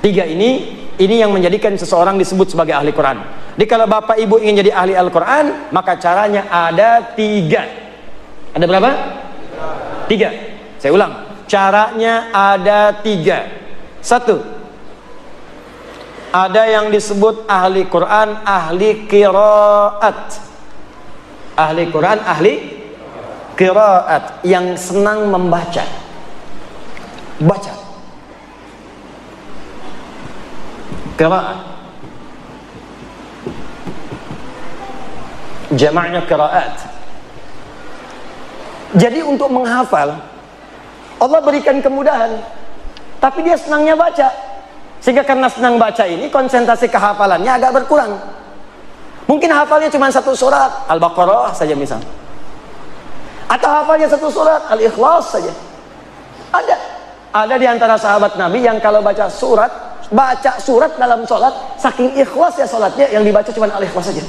3 ini yang menjadikan seseorang disebut sebagai ahli Quran. Jadi kalau bapak ibu ingin jadi ahli Al-Quran, maka caranya ada 3. Ada berapa? 3. Saya ulang, caranya ada 3. 1, ada yang disebut ahli Quran, ahli qiraat. Ahli Quran, ahli qiraat, yang senang membaca. Baca. Qiraat. Jamaknya qiraat. Jadi untuk menghafal, Allah berikan kemudahan, tapi dia senangnya baca. Sehingga karena senang baca ini, konsentrasi kehafalannya agak berkurang. Mungkin hafalnya cuma 1 surat Al-Baqarah saja misal, atau hafalnya 1 surat Al-Ikhlas saja. Ada di antara sahabat Nabi yang kalau baca surat dalam sholat, saking ikhlas ya sholatnya, yang dibaca cuma Al-Ikhlas saja.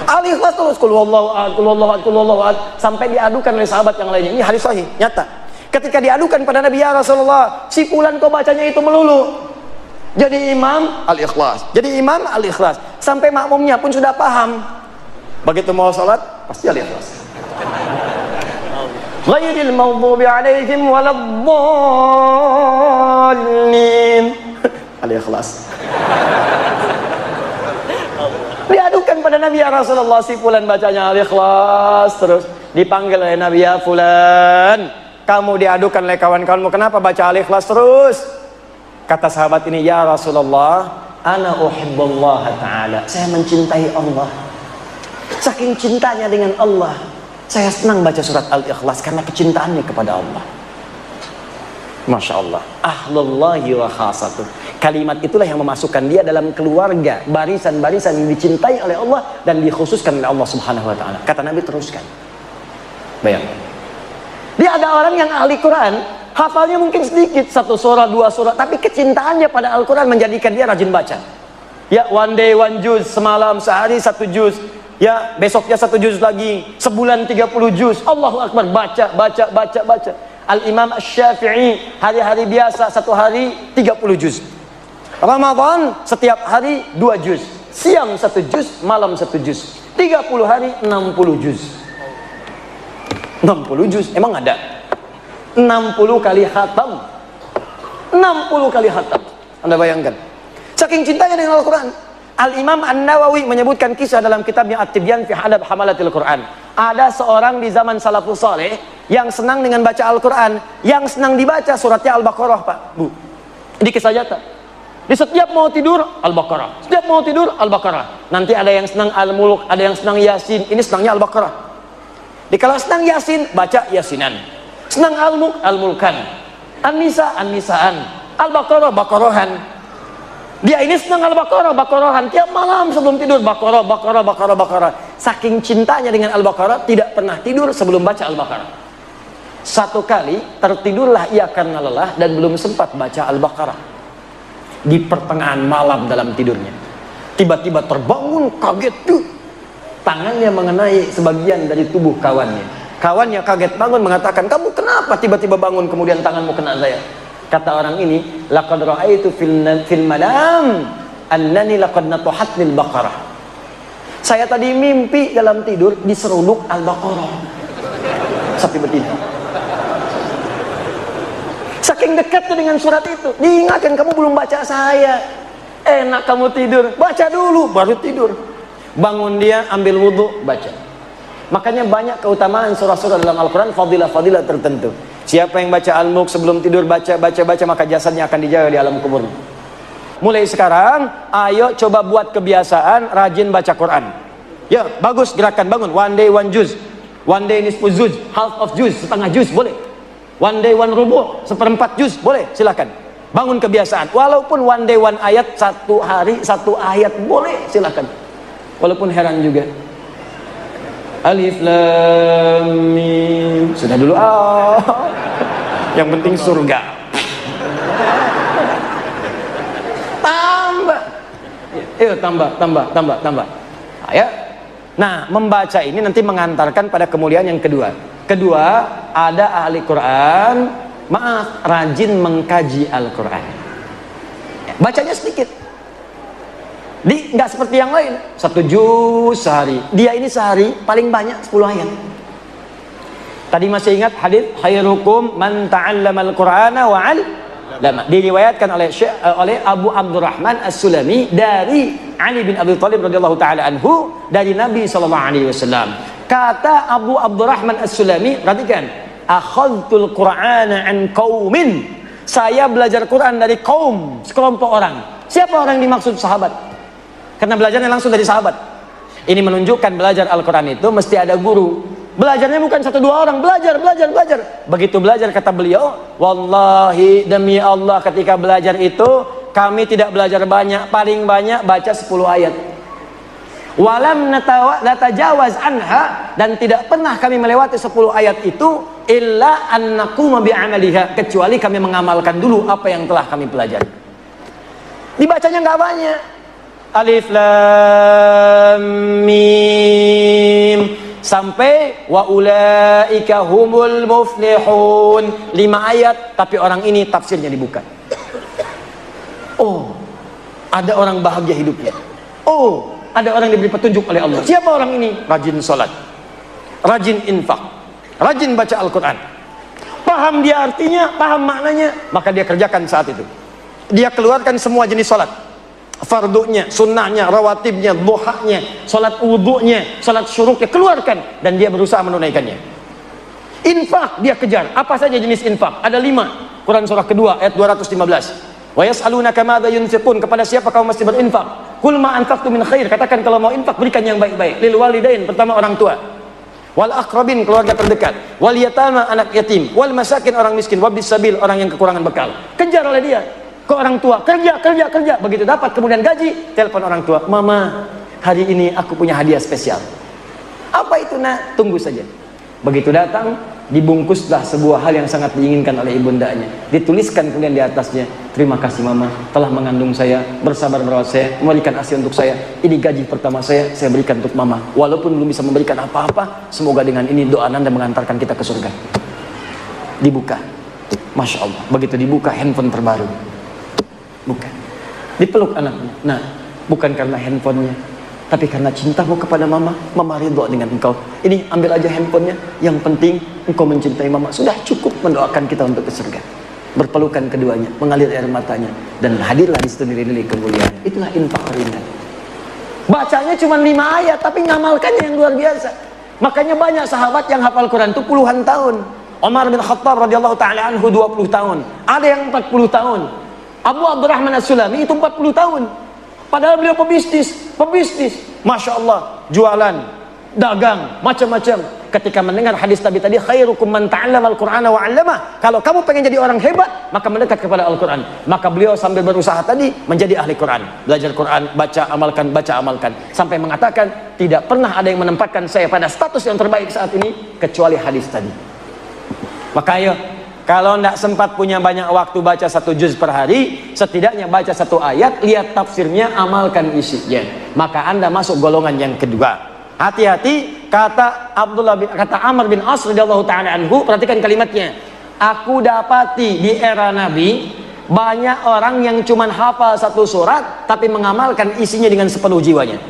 Al-Ikhlas terus, qul huwallahu ahad, sampai diadukan oleh sahabat yang lainnya. Ini hadis sahih, nyata. Ketika diadukan pada Nabi, ya Rasulullah, si fulan kok bacanya itu melulu. Jadi imam Al-Ikhlas, jadi imam Al-Ikhlas, sampai makmumnya pun sudah paham. Begitu mau sholat, pasti Al-Ikhlas. Ghairil maghdubi alaihim waladdallin. Al-Ikhlas. Diadukan pada Nabi, ya Rasulullah, si fulan bacanya Al-Ikhlas terus. Dipanggil oleh Nabi, ya fulan, kamu diadukan oleh kawan-kawanmu, kenapa baca Al-Ikhlas terus? Kata sahabat ini, ya Rasulullah, ana uhibbullah ta'ala, saya mencintai Allah. Saking cintanya dengan Allah, saya senang baca surat Al-Ikhlas karena kecintaannya kepada Allah. Masya Allah. Ahlullahi wa khasatuh. Kalimat itulah yang memasukkan dia dalam keluarga, barisan-barisan yang dicintai oleh Allah dan dikhususkan oleh Allah Subhanahu wa ta'ala. Kata Nabi, teruskan. Bayangkan. Dia ada orang yang ahli Quran, hafalnya mungkin sedikit, 1 surat, 2 surat, tapi kecintaannya pada Al-Quran menjadikan dia rajin baca. Ya, one day one juz, semalam sehari 1 juz. Ya, besoknya 1 juz lagi, sebulan 30 juz. Allahu Akbar, baca. Al-Imam Asy-Syafi'i hari-hari biasa 1 hari 30 juz. Ramadan setiap hari 2 juz. Siang 1 juz, malam 1 juz. 30 hari 60 juz. 60 juz, emang ada? 60 kali khatam. 60 kali khatam. Anda bayangkan. Saking cintanya dengan Al-Quran. Al-Imam An-Nawawi menyebutkan kisah dalam kitabnya At-Tibyan fi Adab Hamalatil Quran. Ada seorang di zaman salafus saleh yang senang dengan baca Al-Quran, yang senang dibaca suratnya Al-Baqarah, Pak, Bu. Ini kisah nyata. Di setiap mau tidur Al-Baqarah, setiap mau tidur Al-Baqarah. Nanti ada yang senang Al-Mulk, ada yang senang Yasin. Ini senangnya Al-Baqarah. Di kalau senang Yasin, baca Yasinan. Senang Al-Mulk, Al-Mulkan. An-Nisa, An-Nisaan. Al-Baqarah, Baqarahan. Dia ini senang Al-Baqarah, Baqarahan tiap malam sebelum tidur, Baqarah. Saking cintanya dengan Al-Baqarah, tidak pernah tidur sebelum baca Al-Baqarah. Satu kali tertidurlah ia karena lelah dan belum sempat baca Al-Baqarah. Di pertengahan malam dalam tidurnya, tiba-tiba terbangun, kaget tuh. Tangannya mengenai sebagian dari tubuh kawannya. Kawannya kaget bangun, mengatakan, kamu kenapa tiba-tiba bangun kemudian tanganmu kena saya? Kata orang ini, laqad ra'aitu fil manam annani laqad natuhatnil baqarah. Saya tadi mimpi dalam tidur diseruduk Al-Baqarah. Sapi betina. Saking dekatnya dengan surat itu, diingatkan, kamu belum baca saya. Enak kamu tidur, baca dulu baru tidur. Bangun dia, ambil wudhu, baca. Makanya banyak keutamaan surah-surah dalam Al-Quran, fadilah-fadilah tertentu. Siapa yang baca Al-Mulk sebelum tidur, baca, maka jasadnya akan dijaga di alam kubur. Mulai sekarang, ayo coba buat kebiasaan rajin baca Quran. Ya, bagus gerakan, bangun. One day one juz, one day nisfu juz, half of juz, setengah juz, boleh. One day one rubu', seperempat juz, boleh, silakan. Bangun kebiasaan. Walaupun one day one ayat, satu hari satu ayat, boleh, silakan. Walaupun heran juga. Alif Lam Mim. Sudah dulu, yang penting surga. Tambah. Ayo. Nah, membaca ini nanti mengantarkan pada kemuliaan yang kedua. Kedua, ada ahli Quran, rajin mengkaji Al-Quran. Bacanya sedikit. Nggak seperti yang lain, 1 juz sehari. Dia ini sehari paling banyak 10 ayat. Tadi masih ingat hadis khairukum man ta'allama al-Qur'ana wa 'allama. Diriwayatkan oleh Abu Abdurrahman As-Sulami dari Ali bin Abi Thalib radhiyallahu taala anhu dari Nabi sallallahu alaihi wasallam. Kata Abu Abdurrahman As-Sulami, perhatikan, akhadtul Qur'ana an qaumin. Saya belajar Quran dari kaum, sekelompok orang. Siapa orang yang dimaksud? Sahabat. Karena belajarnya langsung dari sahabat. Ini menunjukkan belajar Al-Quran itu mesti ada guru. Belajarnya bukan 1-2 orang, belajar. Begitu belajar, kata beliau, wallahi demi Allah, ketika belajar itu kami tidak belajar banyak, paling banyak baca 10 ayat. Walam natajawaz anha, dan tidak pernah kami melewati 10 ayat itu illa annaquma bi'amaliha, kecuali kami mengamalkan dulu apa yang telah kami pelajari. Dibacanya nggak banyak. Alif Lam Mim sampai wa ulaika humul muflihun, 5 ayat, tapi orang ini tafsirnya dibuka. Oh, ada orang bahagia hidupnya. Oh, ada orang diberi petunjuk oleh Allah. Siapa orang ini? Rajin sholat, rajin infak, rajin baca Al-Quran. Paham dia artinya, paham maknanya, maka dia kerjakan saat itu. Dia keluarkan semua jenis sholat, fardunya, sunnahnya, rawatibnya, duhanya, salat wudunya, salat syuruknya, keluarkan, dan dia berusaha menunaikannya. Infak dia kejar. Apa saja jenis infak? Ada 5. Quran surah kedua ayat 215. Wa yas'alunaka madza yunfiqun, kepada siapa kau mesti berinfak? Qul ma anfaqtu min khair, katakan kalau mau infak berikan yang baik-baik. Lil walidain, pertama orang tua. Wal aqrabin, keluarga terdekat. Wal yatama, anak yatim. Wal masakin, orang miskin. Wabis sabil, orang yang kekurangan bekal. Kejar oleh dia. Ke orang tua, kerja. Begitu dapat kemudian gaji, telepon orang tua, mama, hari ini aku punya hadiah spesial. Apa itu, nak? Tunggu saja. Begitu datang, dibungkuslah sebuah hal yang sangat diinginkan oleh ibundanya. Dituliskan kemudian di atasnya, terima kasih mama, telah mengandung saya, bersabar merawat saya, memberikan ASI untuk saya. Ini gaji pertama saya berikan untuk mama. Walaupun belum bisa memberikan apa-apa, semoga dengan ini doa Anda mengantarkan kita ke surga. Dibuka. Masya Allah. Begitu dibuka, handphone terbaru. Bukan. Dipeluk anaknya. Nah, bukan karena handphonenya, tapi karena cintamu kepada mama. Mama ridho dengan engkau. Ini ambil aja handphonenya. Yang penting engkau mencintai mama. Sudah cukup mendoakan kita untuk ke surga. Berpelukan keduanya, mengalir air matanya, dan hadirlah di situ nilai-nilai kemuliaan. Itulah infak ringan. Bacanya cuma 5 ayat, tapi ngamalkannya yang luar biasa. Makanya banyak sahabat yang hafal Quran itu puluhan tahun. Umar bin Khattab radhiyallahu taala anhu 20 tahun. Ada yang 40 tahun. Abu Abdurrahman As-Sulami itu 40 tahun. Padahal beliau pebisnis. Masya Allah, jualan, dagang, macam-macam. ketika mendengar hadis Nabi tadi, khairukum man ta'allama al-Qur'ana wa 'allamah. Kalau kamu pengen jadi orang hebat, maka mendekat kepada Al-Qur'an. Maka beliau sambil berusaha tadi menjadi ahli Qur'an, belajar Qur'an, baca amalkan, sampai mengatakan tidak pernah ada yang menempatkan saya pada status yang terbaik saat ini kecuali hadis tadi. Maka ayo, kalau tidak sempat punya banyak waktu baca 1 juz per hari, setidaknya baca 1 ayat, lihat tafsirnya, amalkan isinya. Maka Anda masuk golongan yang kedua. Hati-hati, kata Amr bin As radhiyallahu taala anhu, perhatikan kalimatnya. Aku dapati di era Nabi banyak orang yang cuma hafal 1 surat tapi mengamalkan isinya dengan sepenuh jiwanya.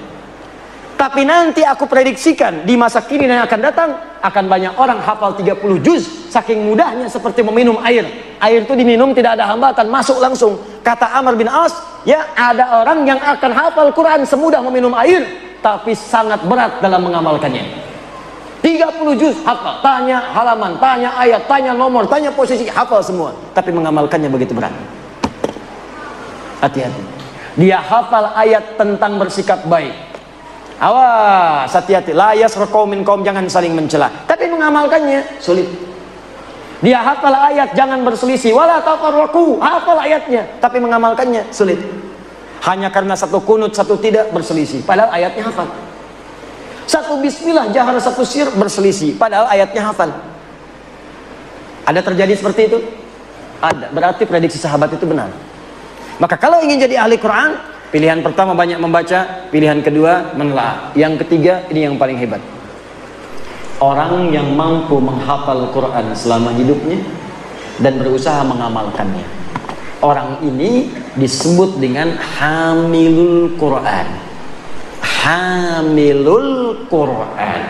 Tapi nanti aku prediksikan di masa kini yang akan datang akan banyak orang hafal 30 juz saking mudahnya seperti meminum air. Air itu diminum tidak ada hambatan, masuk langsung. Kata Amr bin As, ya ada orang yang akan hafal Quran semudah meminum air tapi sangat berat dalam mengamalkannya. 30 juz hafal, tanya halaman, tanya ayat, tanya nomor, tanya posisi, hafal semua, tapi mengamalkannya begitu berat. Hati-hati. Dia hafal ayat tentang bersikap baik. Awas, hati-hati. La yasraqu minkum, jangan saling mencela. Tapi mengamalkannya sulit. Dia hafal ayat jangan berselisih, wala tafarraqu, hafal ayatnya, tapi mengamalkannya sulit. Hanya karena 1 kunut, 1 tidak berselisih, padahal ayatnya hafal. 1 bismillah jahar, 1 sir berselisih, padahal ayatnya hafal. Ada terjadi seperti itu? Ada. Berarti prediksi sahabat itu benar. Maka kalau ingin jadi ahli Quran, pilihan pertama banyak membaca, pilihan kedua menelaah, yang ketiga ini yang paling hebat. Orang yang mampu menghafal Quran selama hidupnya dan berusaha mengamalkannya. Orang ini disebut dengan hamilul Quran. Hamilul Quran.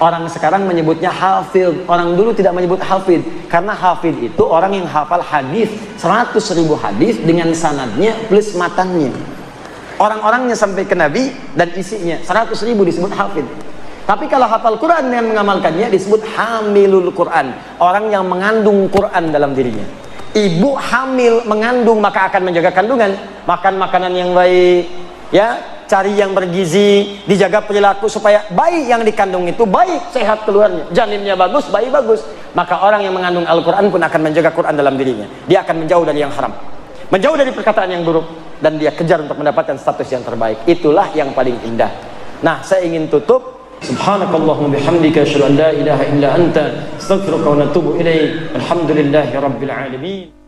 Orang sekarang menyebutnya hafid. Orang dulu tidak menyebut hafid, karena hafid itu orang yang hafal hadis 100.000 hadis dengan sanadnya plus matannya. Orang-orangnya sampai ke Nabi dan isinya 100.000 disebut hafid. Tapi kalau hafal Quran dengan mengamalkannya disebut hamilul Quran. Orang yang mengandung Quran dalam dirinya. Ibu hamil mengandung maka akan menjaga kandungan, makan makanan yang baik, ya, cari yang bergizi, dijaga perilaku supaya bayi yang dikandung itu baik, sehat keluarnya, janinnya bagus, bayi bagus. Maka orang yang mengandung Al-Quran pun akan menjaga Quran dalam dirinya. Dia akan menjauh dari yang haram, menjauh dari perkataan yang buruk, dan dia kejar untuk mendapatkan status yang terbaik. Itulah yang paling indah. Nah, saya ingin tutup. Subhanakallahumma bihamdika asyhadu an la ilaha illa anta astaghfiruka wa atubu ilaik. Alhamdulillahi rabbil alamin.